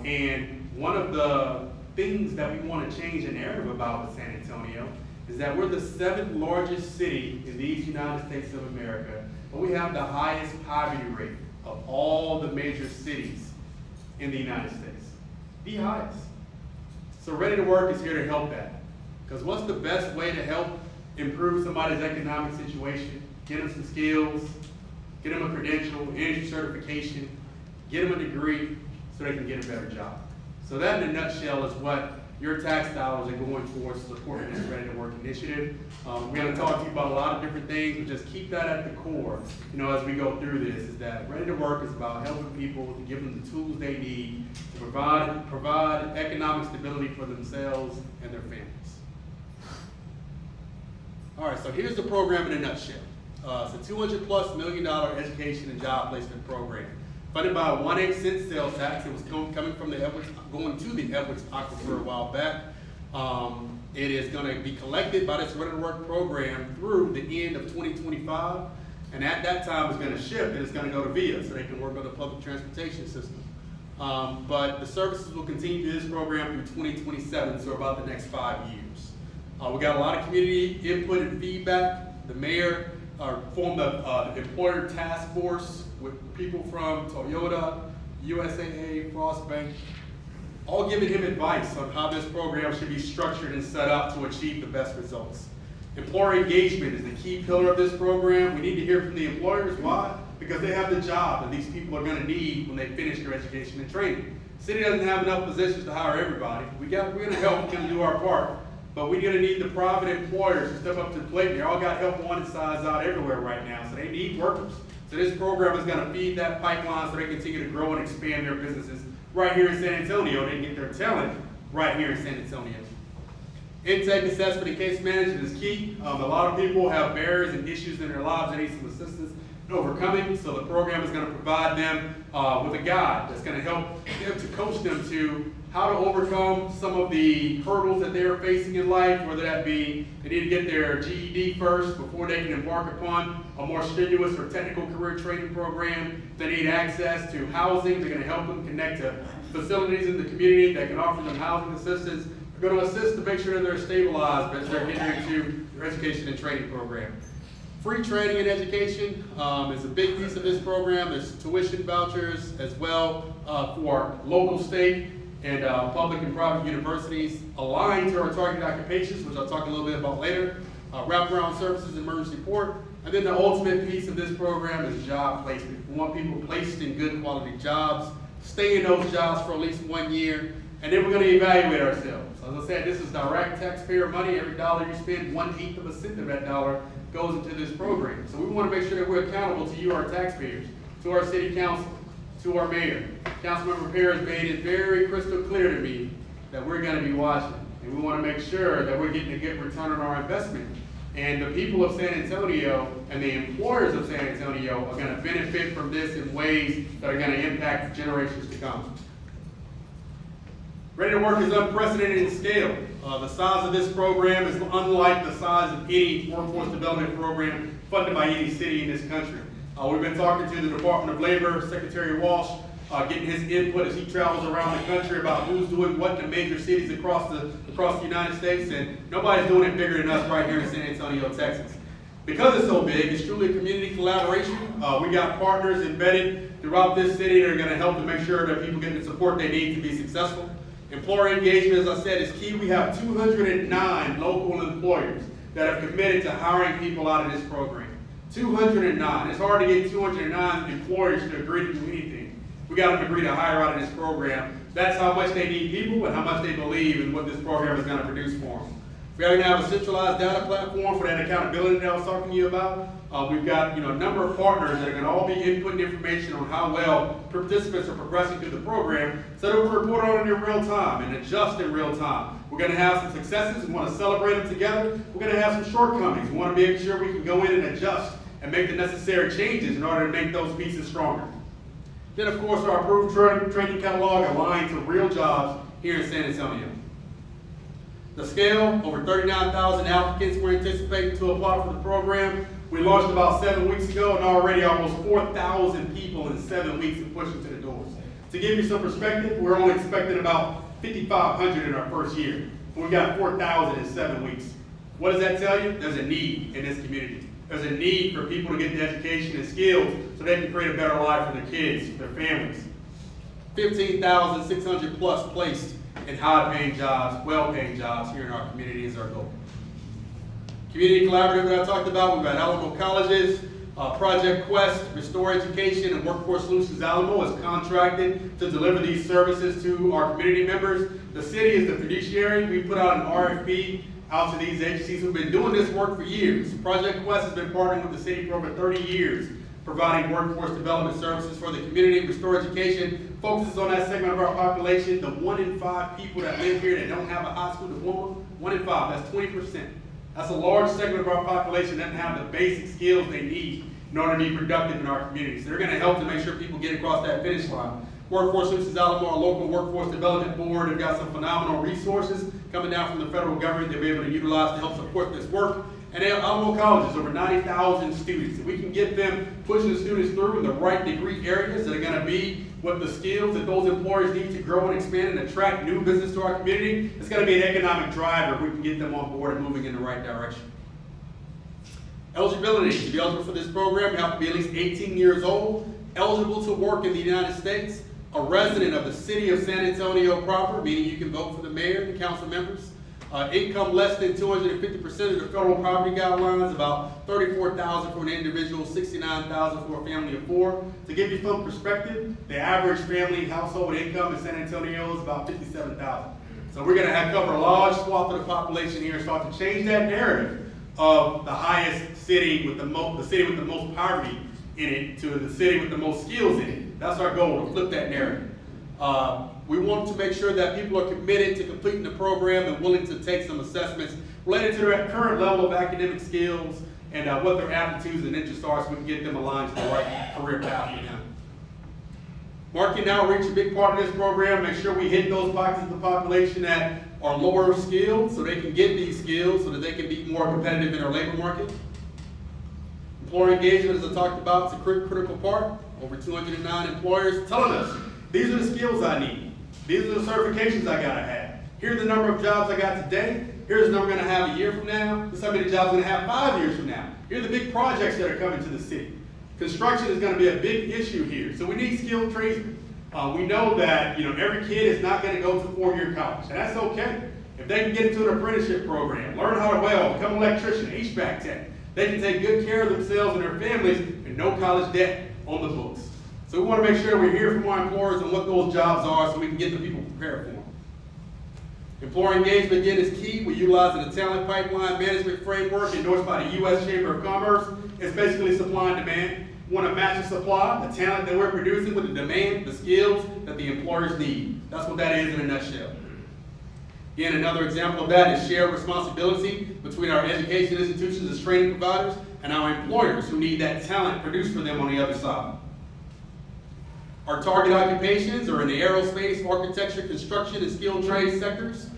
And one of the things that we want to change the narrative about with San Antonio is that we're the 7th largest city in these United States of America, but we have the highest poverty rate of all the major cities in the United States. The highest. So Ready to Work is here to help that. Because what's the best way to help improve somebody's economic situation? Get them some skills, get them a credential, energy certification, get them a degree so they can get a better job. So that in a nutshell is what your tax dollars are going towards supporting this Ready to Work initiative. We're going to talk to you about a lot of different things, but just keep that at the core, as we go through this, is that Ready to Work is about helping people to give them the tools they need to provide economic stability for themselves and their families. All right, so here's the program in a nutshell. It's a $200+ million education and job placement program. Funded by a 1/8 cent sales tax. It was coming from the Edwards, going to the Edwards Aquifer a while back. It is going to be collected by this Ready to Work program through the end of 2025. And at that time, it's going to shift and it's going to go to VIA so they can work on the public transportation system. But the services will continue through this program through 2027, so about the next 5 years. We got a lot of community input and feedback. The mayor formed the employer task force with people from Toyota, USAA, Frost Bank, all giving him advice on how this program should be structured and set up to achieve the best results. Employer engagement is the key pillar of this program. We need to hear from the employers. Why? Because they have the job that these people are gonna need when they finish their education and training. City doesn't have enough positions to hire everybody. We're gonna help, we're gonna do our part. But we're gonna need the private employers to step up to the plate. They all got help wanted signs out everywhere right now, so they need workers. So this program is gonna feed that pipeline so they continue to grow and expand their businesses right here in San Antonio. They can get their talent right here in San Antonio. Intake assessment and case management is key. A lot of people have barriers and issues in their lives they need some assistance in overcoming. So the program is gonna provide them with a guide that's gonna help them to coach them to how to overcome some of the hurdles that they're facing in life, whether that be they need to get their GED first before they can embark upon a more strenuous or technical career training program. They need access to housing. They're gonna help them connect to facilities in the community that can offer them housing assistance. They're gonna assist to make sure that they're stabilized as they're getting into their education and training program. Free training and education is a big piece of this program. There's tuition vouchers as well for local, state, and public and private universities aligned to our target occupations, which I'll talk a little bit about later. Wraparound services, emergency support. And then the ultimate piece of this program is job placement. We want people placed in good quality jobs, stay in those jobs for at least 1 year, and then we're gonna evaluate ourselves. As I said, this is direct taxpayer money. Every dollar you spend, 1/8 of a cent of that dollar goes into this program. So we wanna make sure that we're accountable to you, our taxpayers, to our city council, to our mayor. Councilmember Perez made it very crystal clear to me that we're gonna be watching. And we wanna make sure that we're getting a good return on our investment. And the people of San Antonio and the employers of San Antonio are gonna benefit from this in ways that are gonna impact generations to come. Ready to Work is unprecedented in scale. The size of this program is unlike the size of any workforce development program funded by any city in this country. We've been talking to the Department of Labor, Secretary Walsh, getting his input as he travels around the country about who's doing what in the major cities across the United States, and nobody's doing it bigger than us right here in San Antonio, Texas. Because it's so big, it's truly a community collaboration. We got partners embedded throughout this city that are gonna help to make sure that people get the support they need to be successful. Employer engagement, as I said, is key. We have 209 local employers that have committed to hiring people out of this program. 209. It's hard to get 209 employers to agree to do anything. We got them to agree to hire out of this program. That's how much they need people and how much they believe in what this program is gonna produce for them. We're going to have a centralized data platform for that accountability that I was talking to you about. We've got a number of partners that are going to all be inputting information on how well participants are progressing through the program, so that we'll report on it in real time and adjust in real time. We're going to have some successes. We want to celebrate them together. We're going to have some shortcomings. We want to make sure we can go in and adjust and make the necessary changes in order to make those pieces stronger. Then, of course, our approved training catalog aligned to real jobs here in San Antonio. The scale, over 39,000 applicants we're anticipating to apply for the program. We launched about 7 weeks ago, and already almost 4,000 people in 7 weeks have pushed into the doors. To give you some perspective, we're only expecting about 5,500 in our first year. We've got 4,000 in 7 weeks. What does that tell you? There's a need in this community. There's a need for people to get the education and skills so they can create a better life for their kids, their families. 15,600 plus placed in high-paying jobs, well-paying jobs here in our community is our goal. Community collaborative that I talked about, we've got Alamo Colleges, Project Quest, Restore Education, and Workforce Solutions Alamo is contracted to deliver these services to our community members. The city is the fiduciary. We put out an RFP out to these agencies who've been doing this work for years. Project Quest has been partnering with the city for over 30 years, providing workforce development services for the community. Restore Education focuses on that segment of our population, the 1 in 5 people that live here that don't have a high school diploma. 1 in 5, that's 20%. That's a large segment of our population that doesn't have the basic skills they need in order to be productive in our communities. So they're gonna help to make sure people get across that finish line. Workforce Solutions Alamo, our local workforce development board, have got some phenomenal resources coming down from the federal government they'll be able to utilize to help support this work. And at Alamo Colleges, over 90,000 students. If we can get them pushing the students through in the right degree areas that are gonna be what the skills that those employers need to grow and expand and attract new business to our community, it's gonna be an economic driver if we can get them on board and moving in the right direction. Eligibility, to be eligible for this program, you have to be at least 18 years old, eligible to work in the United States, a resident of the city of San Antonio proper, meaning you can vote for the mayor and council members, Income less than 250% of the federal poverty guidelines, about $34,000 for an individual, $69,000 for a family of 4. To give you some perspective, the average family household income in San Antonio is about $57,000. So we're gonna cover a large swath of the population here and start to change that narrative of the highest city with the city with the most poverty in it to the city with the most skills in it. That's our goal, to flip that narrative. We want to make sure that people are committed to completing the program and willing to take some assessments related to their current level of academic skills and what their aptitudes and interests are, so we can get them aligned to the right career path for them. Marketing outreach, a big part of this program, make sure we hit those pockets of the population that are lower skilled so they can get these skills so that they can be more competitive in our labor market. Employer engagement, as I talked about, is a critical part. Over 209 employers telling us, these are the skills I need. These are the certifications I gotta have. Here's the number of jobs I got today. Here's the number I'm gonna have a year from now. This is how many jobs I'm gonna have 5 years from now. Here are the big projects that are coming to the city. Construction is gonna be a big issue here. So we need skilled tradesmen. We know that every kid is not gonna go to 4-year college, and that's okay. If they can get into an apprenticeship program, learn how to weld, become an electrician, HVAC tech, they can take good care of themselves and their families and no college debt on the books. So we want to make sure we hear from our employers and what those jobs are so we can get the people prepared for them. Employer engagement, again, is key. We're utilizing the talent pipeline management framework endorsed by the U.S. Chamber of Commerce. It's basically supply and demand. We want to match the supply, the talent that we're producing with the demand, the skills that the employers need. That's what that is in a nutshell. Again, another example of that is shared responsibility between our education institutions as training providers and our employers who need that talent produced for them on the other side. Our target occupations are in the aerospace, architecture, construction, and skilled trade sectors.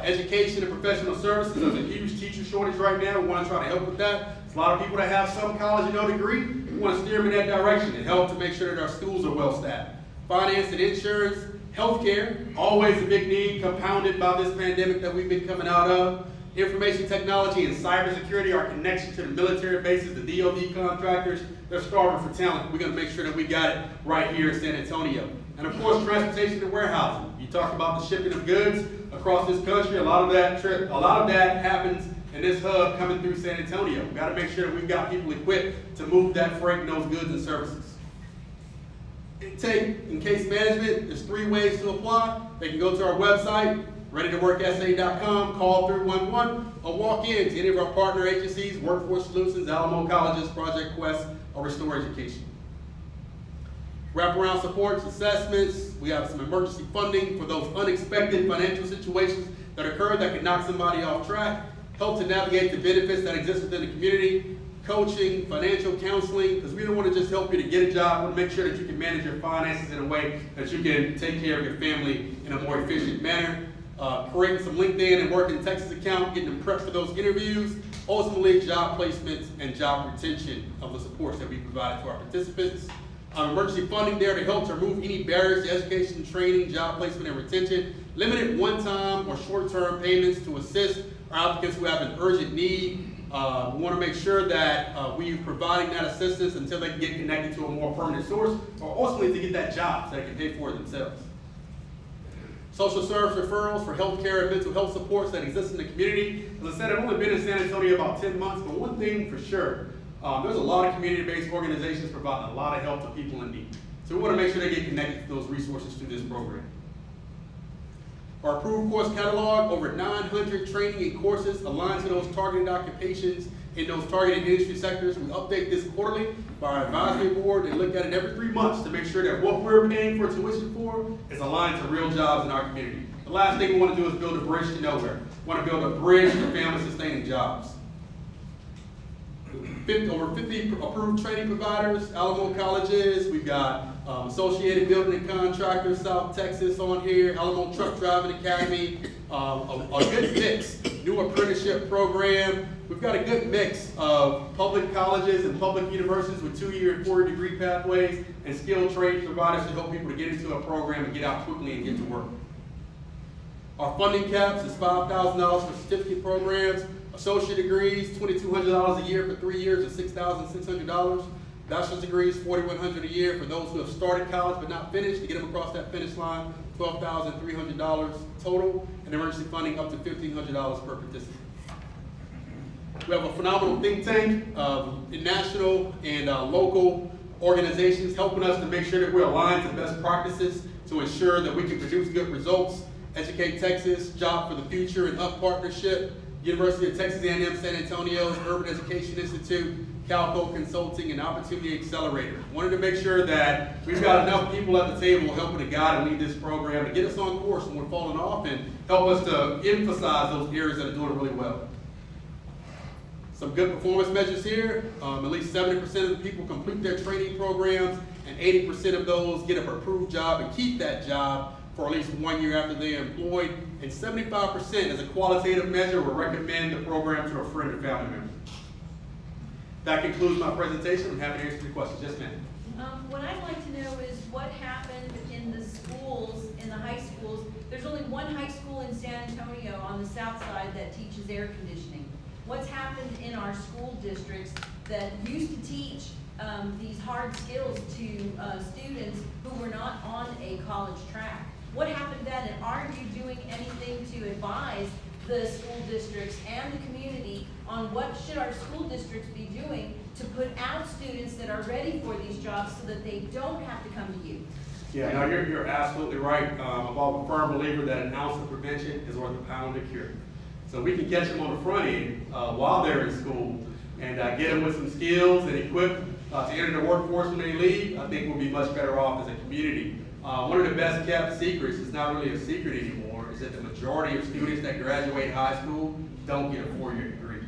Education and professional services, there's a huge teacher shortage right now. We want to try to help with that. There's a lot of people that have some college and no degree. We want to steer them in that direction and help to make sure that our schools are well staffed. Finance and insurance, healthcare, always a big need, compounded by this pandemic that we've been coming out of. Information technology and cybersecurity, our connection to the military bases, the DoD contractors, they're starving for talent. We're going to make sure that we got it right here in San Antonio. And of course, transportation and warehousing. You talk about the shipping of goods across this country. A lot of that happens in this hub coming through San Antonio. We've got to make sure that we've got people equipped to move that freight and those goods and services. Intake and case management, there's 3 ways to apply. They can go to our website, readytoworksa.com, call 311, or walk in to any of our partner agencies, Workforce Solutions, Alamo Colleges, Project Quest, or Restore Education. Wraparound supports, assessments, we have some emergency funding for those unexpected financial situations that occur that could knock somebody off track, help to navigate the benefits that exist within the community, coaching, financial counseling, because we don't want to just help you to get a job. We want to make sure that you can manage your finances in a way that you can take care of your family in a more efficient manner. Creating some LinkedIn and Work in Texas account, getting them prepped for those interviews. Ultimately, job placements and job retention of the supports that we provide to our participants. Emergency funding there to help to remove any barriers to education, training, job placement, and retention. Limited one-time or short-term payments to assist our applicants who have an urgent need. We want to make sure that we're providing that assistance until they can get connected to a more permanent source, or ultimately to get that job so they can pay for it themselves. Social service referrals for healthcare and mental health supports that exist in the community. As I said, I've only been in San Antonio about 10 months, but one thing for sure, there's a lot of community-based organizations providing a lot of help to people in need. So we want to make sure they get connected to those resources through this program. Our approved course catalog, over 900 training and courses aligned to those targeted occupations in those targeted industry sectors. We update this quarterly by our advisory board and look at it every 3 months to make sure that what we're paying for tuition for is aligned to real jobs in our community. The last thing we want to do is build a bridge to nowhere. We want to build a bridge to family-sustaining jobs. Over 50 approved training providers, Alamo Colleges, we've got Associated Building and Contractors, South Texas on here, Alamo Truck Driving Academy, a good mix, new apprenticeship program. We've got a good mix of public colleges and public universities with 2-year and 4-year degree pathways and skilled trade providers to help people to get into a program and get out quickly and get to work. Our funding caps is $5,000 for certificate programs. Associate degrees, $2,200 a year for 3 years or $6,600. Bachelor's degrees, $4,100 a year for those who have started college but not finished to get them across that finish line. $12,300 total, and emergency funding up to $1,500 per participant. We have a phenomenal think tank of national and local organizations helping us to make sure that we're aligned to best practices to ensure that we can produce good results. Educate Texas, Job for the Future, and UP Partnership, University of Texas A&M San Antonio's Urban Education Institute, Calco Consulting, and Opportunity Accelerator. Wanted to make sure that we've got enough people at the table helping to guide and lead this program to get us on course when we're falling off and help us to emphasize those areas that are doing really well. Some good performance measures here. At least 70% of the people complete their training programs, and 80% of those get an approved job and keep that job for at least 1 year after they're employed. And 75% as a qualitative measure will recommend the program to a friend or family member. That concludes my presentation. I'm happy to answer your questions. Yes, ma'am. What I'd like to know is what happened in the schools, in the high schools. There's only one high school in San Antonio on the south side that teaches air conditioning. What's happened in our school districts that used to teach these hard skills to students who were not on a college track? What happened then, and are you doing anything to advise the school districts and the community on what should our school districts be doing to put out students that are ready for these jobs so that they don't have to come to you? Yeah, no, you're absolutely right. I'm a firm believer that an ounce of prevention is worth a pound of cure. So we can catch them on the front end while they're in school and get them with some skills and equip to enter the workforce when they leave. I think we'll be much better off as a community. One of the best kept secrets, it's not really a secret anymore, is that the majority of students that graduate high school don't get a 4-year degree.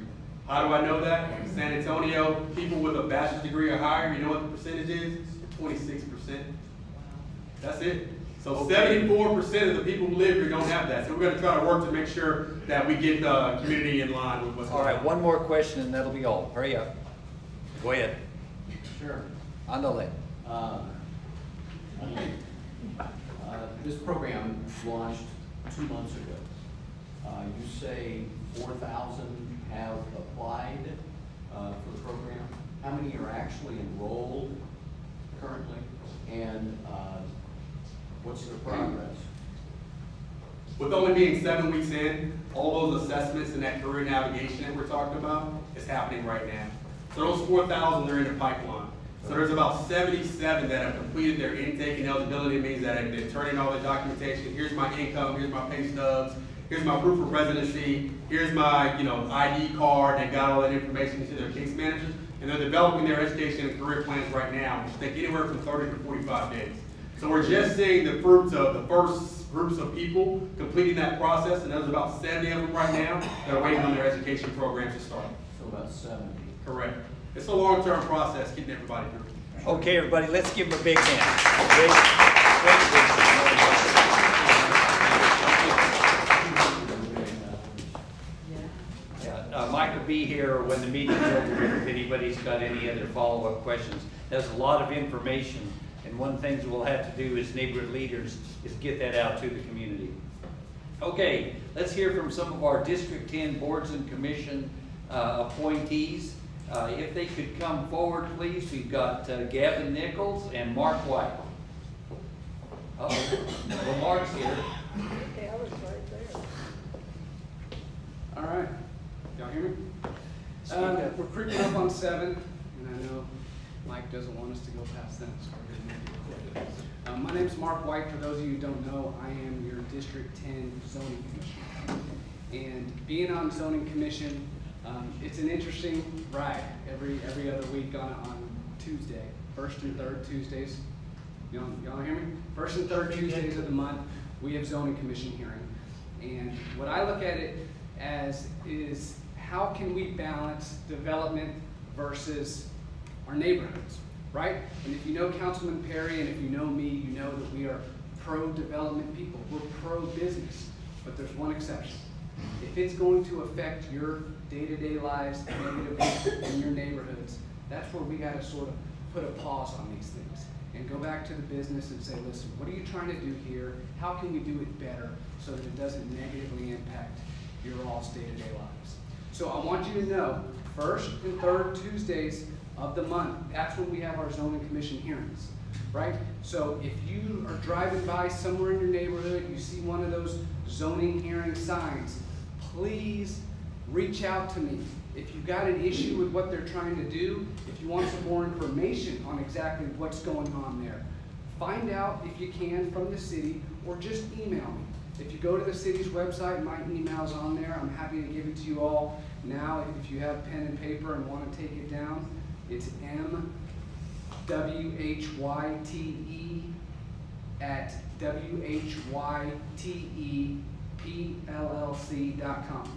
How do I know that? In San Antonio, people with a bachelor's degree or higher, you know what the percentage is? 26%. That's it. So 74% of the people who live here don't have that. So we're going to try to work to make sure that we get the community in line with what's going on. All right, one more question and that'll be all. Hurry up. Go ahead. Sure. Andale. This program launched 2 months ago. You say 4,000 have applied for the program. How many are actually enrolled currently? And what's their progress? With only being 7 weeks in, all those assessments and that career navigation that we're talking about is happening right now. So those 4,000 are in the pipeline. So there's about 77 that have completed their intake and eligibility. It means that they're turning all their documentation. Here's my income, here's my pay stubs, here's my proof of residency, here's my ID card, and got all that information to their case managers. And they're developing their education and career plans right now, which take anywhere from 30 to 45 days. So we're just seeing the fruits of the first groups of people completing that process, and there's about 70 of them right now that are waiting on their education programs to start. So about 70. Correct. It's a long-term process, getting everybody through. Okay, everybody, let's give them a big hand. Mike will be here when the meeting's over if anybody's got any other follow-up questions. There's a lot of information, and one of the things we'll have to do as neighborhood leaders is get that out to the community. Okay, let's hear from some of our District 10 boards and commission appointees. If they could come forward, please. We've got Gavin Nichols and Mark White. Well, Mark's here. Okay, I was right there. All right, y'all hear me? We're creeping up on 7, and I know Mike doesn't want us to go past that, so we're going to make it quick. My name's Mark White. For those of you who don't know, I am your District 10 Zoning Commissioner. And being on Zoning Commission, it's an interesting ride every other week on Tuesday, first and third Tuesdays. Y'all hear me? First and third Tuesdays of the month, we have Zoning Commission hearing. And what I look at it as is how can we balance development versus our neighborhoods, right? And if you know Councilman Perry and if you know me, you know that we are pro-development people. We're pro-business, but there's one exception. If it's going to affect your day-to-day lives negatively in your neighborhoods, that's where we got to sort of put a pause on these things and go back to the business and say, listen, what are you trying to do here? How can we do it better so that it doesn't negatively impact your all's day-to-day lives? So I want you to know, first and third Tuesdays of the month, that's when we have our Zoning Commission hearings. right? So if you are driving by somewhere in your neighborhood, you see one of those zoning hearing signs, please reach out to me. If you've got an issue with what they're trying to do, if you want some more information on exactly what's going on there, find out if you can from the city, or just email me. If you go to the city's website, my email's on there. I'm happy to give it to you all now. If you have pen and paper and want to take it down, it's mwhytepllc.com.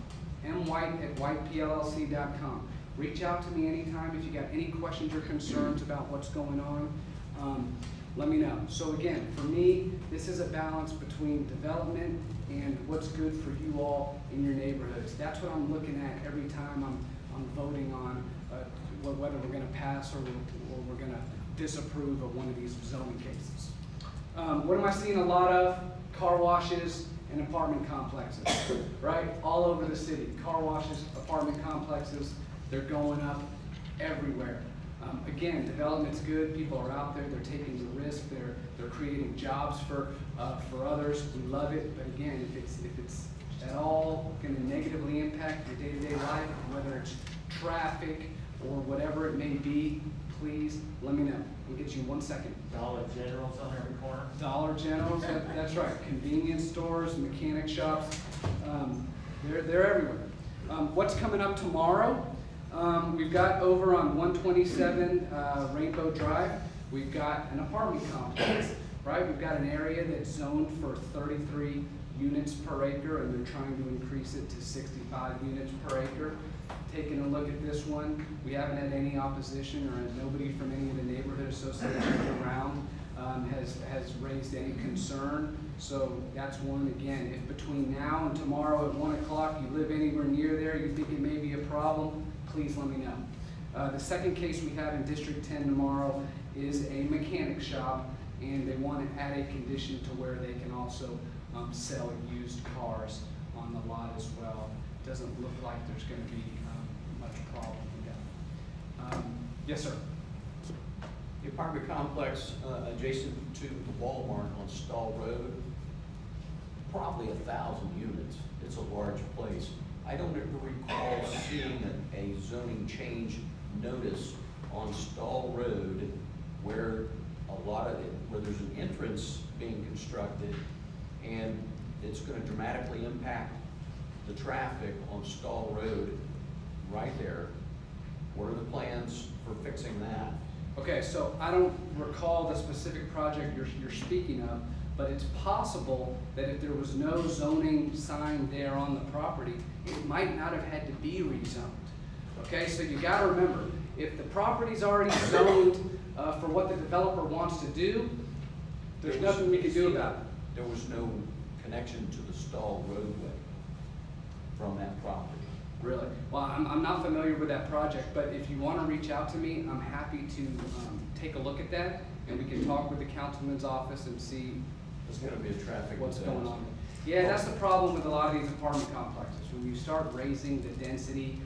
mwhite@whitepllc.com. Reach out to me anytime if you got any questions or concerns about what's going on. Let me know. So again, for me, this is a balance between development and what's good for you all in your neighborhoods. That's what I'm looking at every time I'm voting on whether we're going to pass or we're going to disapprove of one of these zoning cases. What am I seeing a lot of? Car washes and apartment complexes, right? All over the city. Car washes, apartment complexes, they're going up everywhere. Again, development's good. People are out there. They're taking the risk. They're creating jobs for others. We love it. But again, if it's at all going to negatively impact your day-to-day life, whether it's traffic or whatever it may be, please let me know. We'll get you 1 second. Dollar General's on every corner. Dollar Generals, that's right. Convenience stores, mechanic shops, they're everywhere. What's coming up tomorrow? We've got over on 127 Rainbow Drive, we've got an apartment complex, right? We've got an area that's zoned for 33 units per acre, and they're trying to increase it to 65 units per acre. Taking a look at this one, we haven't had any opposition, or nobody from any of the neighborhood associations around has raised any concern. So that's one. Again, if between now and tomorrow at 1 o'clock you live anywhere near there, you think it may be a problem, please let me know. The second case we have in District 10 tomorrow is a mechanic shop, and they want to add a condition to where they can also sell used cars on the lot as well. Doesn't look like there's going to be much problem with that. Yes, sir. The apartment complex adjacent to the Walmart on Stall Road, probably 1,000 units. It's a large place. I don't ever recall seeing a zoning change notice on Stall Road where where there's an entrance being constructed, and it's going to dramatically impact the traffic on Stall Road right there. What are the plans for fixing that? Okay, so I don't recall the specific project you're speaking of, but it's possible that if there was no zoning sign there on the property, it might not have had to be rezoned. Okay, so you gotta remember, if the property's already zoned for what the developer wants to do, there's nothing we can do about it. There was no connection to the Stall roadway from that property. Really? Well, I'm not familiar with that project, but if you want to reach out to me, I'm happy to take a look at that, and we can talk with the councilman's office and see There's going to be a traffic what's disaster. going on. Yeah, that's the problem with a lot of these apartment complexes. When you start raising the density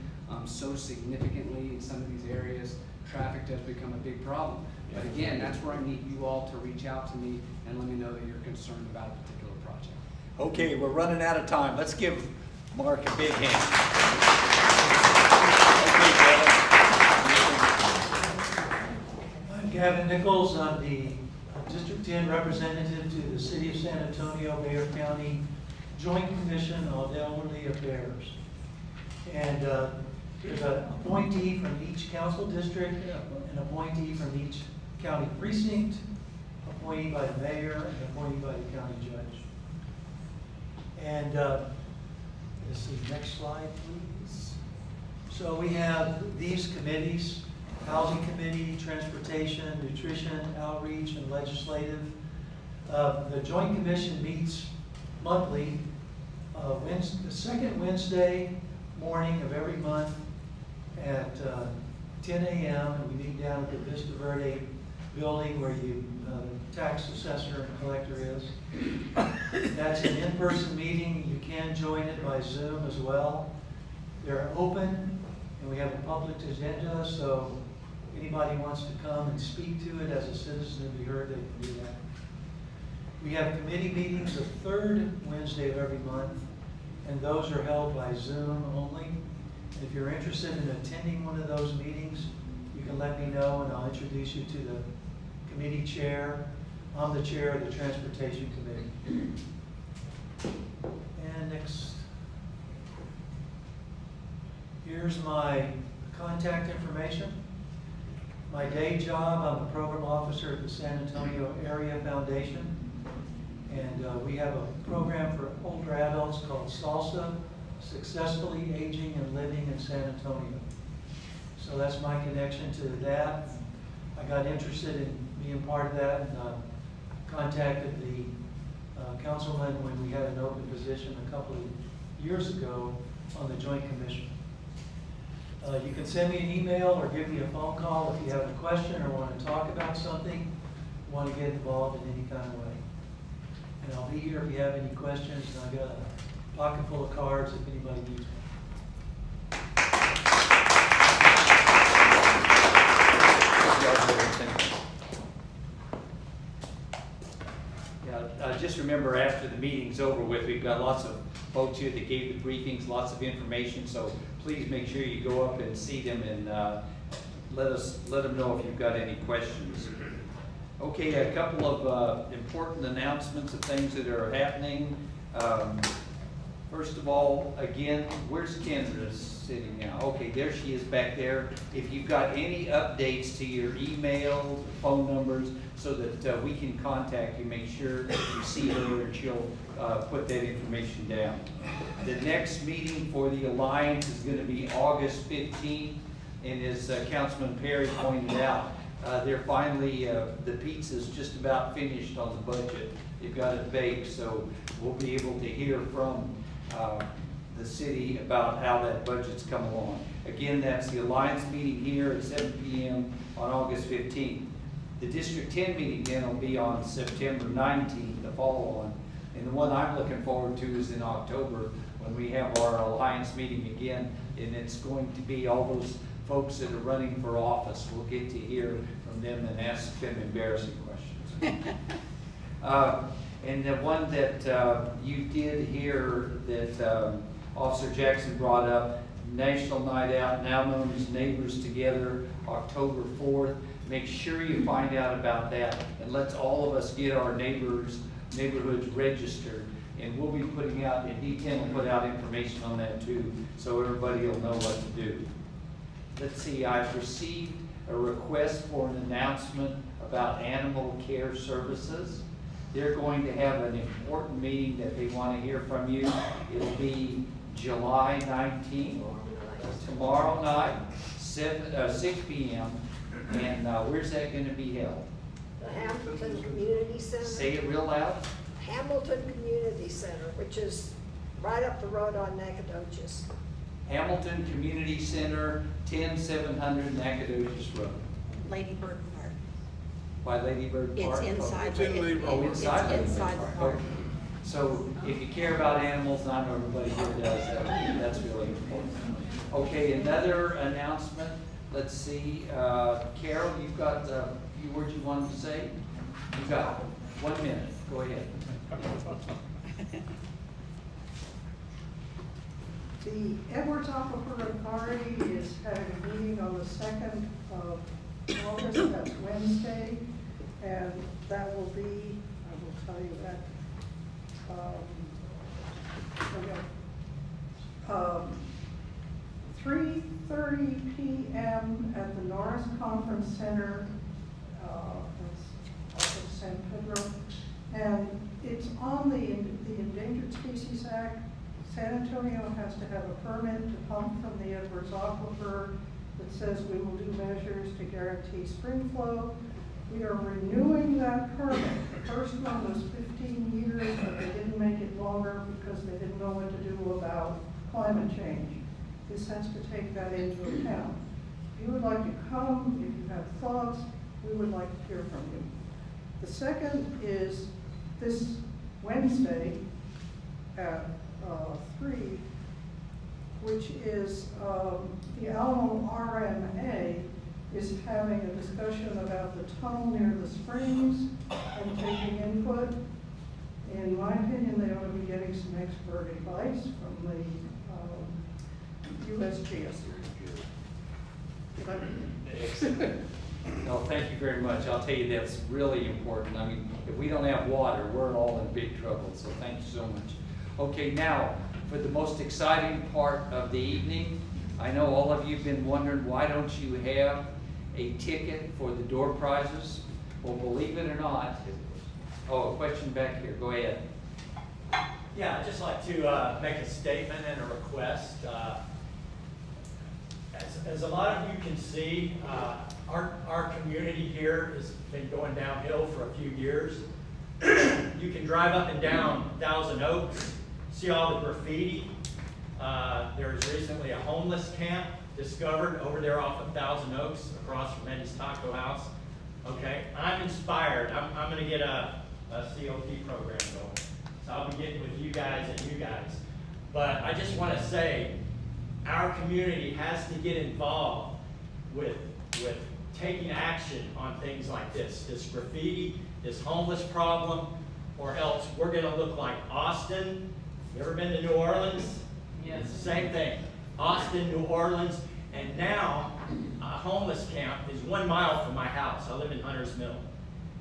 so significantly in some of these areas, traffic does become a big problem. But again, that's where I need you all to reach out to me and let me know that you're concerned about a particular project. Okay, we're running out of time. Let's give Mark a big hand. I'm Gavin Nichols. I'm the District 10 representative to the City of San Antonio, Bexar County Joint Commission on Elderly Affairs. And there's an appointee from each council district, an appointee from each county precinct, appointee by the mayor, and appointee by the county judge. And let's see, next slide, please. So we have these committees: Housing Committee, Transportation, Nutrition, Outreach, and Legislative. The Joint Commission meets monthly, the second Wednesday morning of every month at 10 a.m. and we meet down at the Vista Verde building where the tax assessor and collector is. That's an in-person meeting. You can join it by Zoom as well. They're open and we have a public agenda, so anybody wants to come and speak to it as a citizen and be heard, they can do that. We have committee meetings the third Wednesday of every month, and those are held by Zoom only. And if you're interested in attending one of those meetings, you can let me know and I'll introduce you to the committee chair. I'm the chair of the Transportation Committee. And next, here's my contact information. My day job, I'm a program officer at the San Antonio Area Foundation. And we have a program for older adults called SALSA, Successfully Aging and Living in San Antonio. So that's my connection to that. I got interested in being part of that and contacted the councilman when we had an open position a couple of years ago on the Joint Commission. You can send me an email or give me a phone call if you have a question or want to talk about something, want to get involved in any kind of way. And I'll be here if you have any questions, and I've got a pocket full of cards if anybody needs one. Yeah, just remember after the meeting's over with, we've got lots of folks here that gave the briefings, lots of information, so please make sure you go up and see them and let them know if you've got any questions. Okay, a couple of important announcements of things that are happening. First of all, again, where's Kendra sitting now? Okay, there she is back there. If you've got any updates to your email, phone numbers, so that we can contact you, make sure you see her and she'll put that information down. The next meeting for the Alliance is going to be August 15th, and as Councilman Perry pointed out, they're finally, the pizza's just about finished on the budget. They've got it baked, so we'll be able to hear from the city about how that budget's come along. Again, that's the Alliance meeting here at 7 p.m. on August 15th. The District 10 meeting then will be on September 19th, the follow-on. And the one I'm looking forward to is in October when we have our Alliance meeting again, and it's going to be all those folks that are running for office. We'll get to hear from them and ask them embarrassing questions. And the one that you did hear that Officer Jackson brought up, National Night Out, now known as Neighbors Together, October 4th. Make sure you find out about that, and let's all of us get our neighborhoods registered. And we'll be putting out, and D10 will put out information on that too, so everybody will know what to do. Let's see, I've received a request for an announcement about animal care services. They're going to have an important meeting that they want to hear from you. It'll be July 19th, tomorrow night, 6 p.m. And where's that going to be held? The Hamilton Community Center. Say it real loud. Hamilton Community Center, which is right up the road on Nacogdoches. Hamilton Community Center, 10700 Nacogdoches Road. Lady Bird Park. By Lady Bird It's Park? inside. Oh, inside Lady Bird It's inside the park. Okay. So if you care about animals, and I know everybody here does, that's really important. Okay, another announcement. Let's see, Carol, you've got a few words you wanted to say? You've got 1 minute. Go ahead. The Edwards Aquifer Authority is having a meeting on the 2nd of August, that's Wednesday, and that will be, I will tell you that, 3:30 p.m. at the Norris Conference Center, that's also San Pedro, and it's on the Endangered Species Act. San Antonio has to have a permit to pump from the Edwards Aquifer that says we will do measures to guarantee spring flow. We are renewing that permit. The first one was 15 years, but they didn't make it longer because they didn't know what to do about climate change. This has to take that into account. If you would like to come, if you have thoughts, we would like to hear from you. The second is this Wednesday at 3, which is the Alamo RMA is having a discussion about the tunnel near the springs and taking input. In my opinion, they ought to be getting some expert advice from the USGS. No, thank you very much. I'll tell you, that's really important. I mean, if we don't have water, we're all in big trouble, so thank you so much. Okay, now, for the most exciting part of the evening, I know all of you have been wondering, why don't you have a ticket for the door prizes? Well, believe it or not, oh, a question back here, go ahead. Yeah, I'd just like to make a statement and a request. As a lot of you can see, our community here has been going downhill for a few years. You can drive up and down Thousand Oaks, see all the graffiti. There was recently a homeless camp discovered over there off of Thousand Oaks, across from Eddie's Taco House. Okay, I'm inspired. I'm going to get a COP program going. So I'll be getting with you guys and you guys. But I just want to say, our community has to get involved with taking action on things like this graffiti, this homeless problem, or else we're going to look like Austin. You ever been to New Orleans? Yes. It's the same thing. Austin, New Orleans, and now a homeless camp is 1 mile from my house. I live in Hunter's Mill.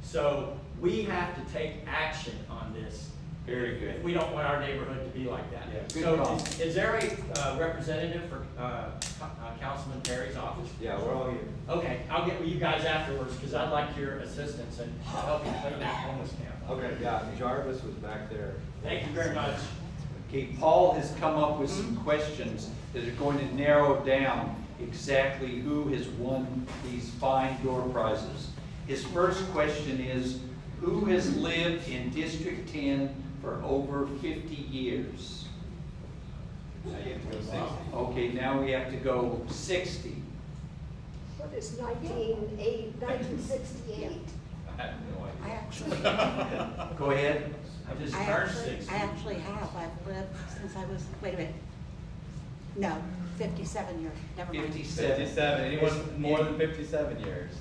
So we have to take action on this. Very good. If we don't want our neighborhood to be like that. Yeah, good So call. is there a representative for Councilman Perry's office? Yeah, we're all here. Okay, I'll get with you guys afterwards because I'd like your assistance in helping clean that homeless camp. Okay, yeah, Jarvis was back there. Thank you very much. Okay, Paul has come up with some questions that are going to narrow down exactly who has won these fine door prizes. His first question is, who has lived in District 10 for over 50 years? Now you have to go 60. Okay, now we have to go 60. What is 1968? I have no idea. I actually, Go ahead. I just I turned actually, 60. I actually have. I've lived since I was, wait a minute. No, 57 years, never mind. 57. 57, anyone more than 57 years?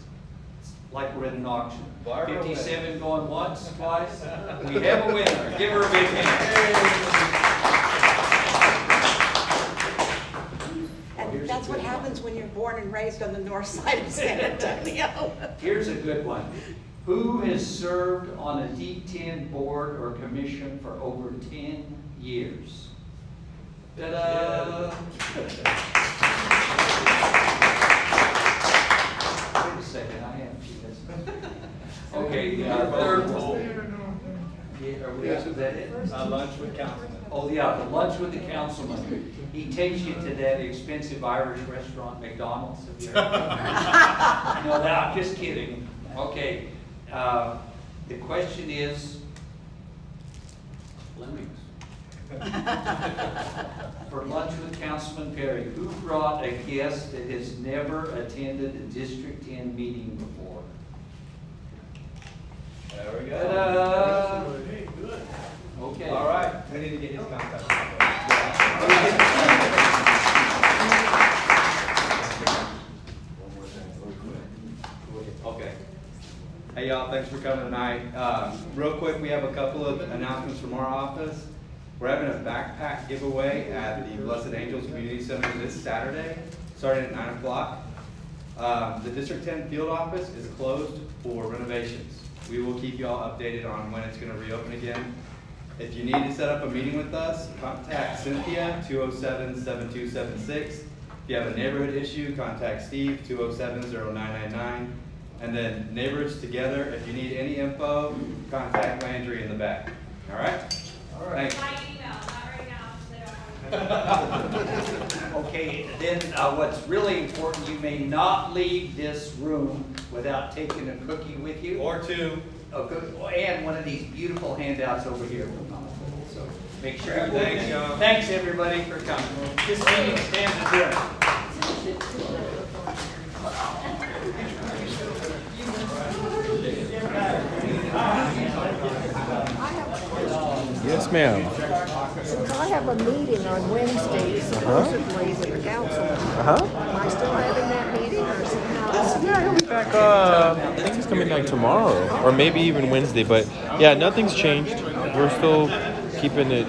Like we're in an auction. Barbara 57 going once, twice. We have a winner. Give her a big hand. And that's what happens when you're born and raised on the north side of San Antonio. Here's a good one. Who has served on a D10 board or commission for over 10 years? Ta-da! Wait a second, I have to. Okay, third poll. Yeah, is that it? Lunch with councilman. Oh, yeah, the lunch with the councilman. He takes you to that expensive Irish restaurant, McDonald's. Have you heard of it? No, I'm just kidding. Okay, the question is, Lemmings. for lunch with Councilman Perry, who brought a guest that has never attended a District 10 meeting before? There we go. Ta-da! Hey, good. Okay. All right, we need to get his contact. Okay. Hey y'all, thanks for coming tonight. Real quick, we have a couple of announcements from our office. We're having a backpack giveaway at the Blessed Angels Community Center this Saturday, starting at 9 o'clock. The District 10 field office is closed for renovations. We will keep you all updated on when it's gonna reopen again. If you need to set up a meeting with us, contact Cynthia, 207-7276. If you have a neighborhood issue, contact Steve, 207-0999. And then Neighbors Together, if you need any info, contact Landry in the back. All right? All right. Thanks. Okay, then what's really important, you may not leave this room without taking a cookie with you. Or two. And one of these beautiful handouts over here. So make sure you Thanks, y'all. Thanks, everybody, for coming. This meeting stands adjourned. Yes, ma'am. Since I have a meeting on Wednesday, supposedly with the council, am I still having that meeting or is it not? Yeah, he'll be back. I think he's coming back tomorrow, or maybe even Wednesday. But yeah, nothing's changed. We're still keeping it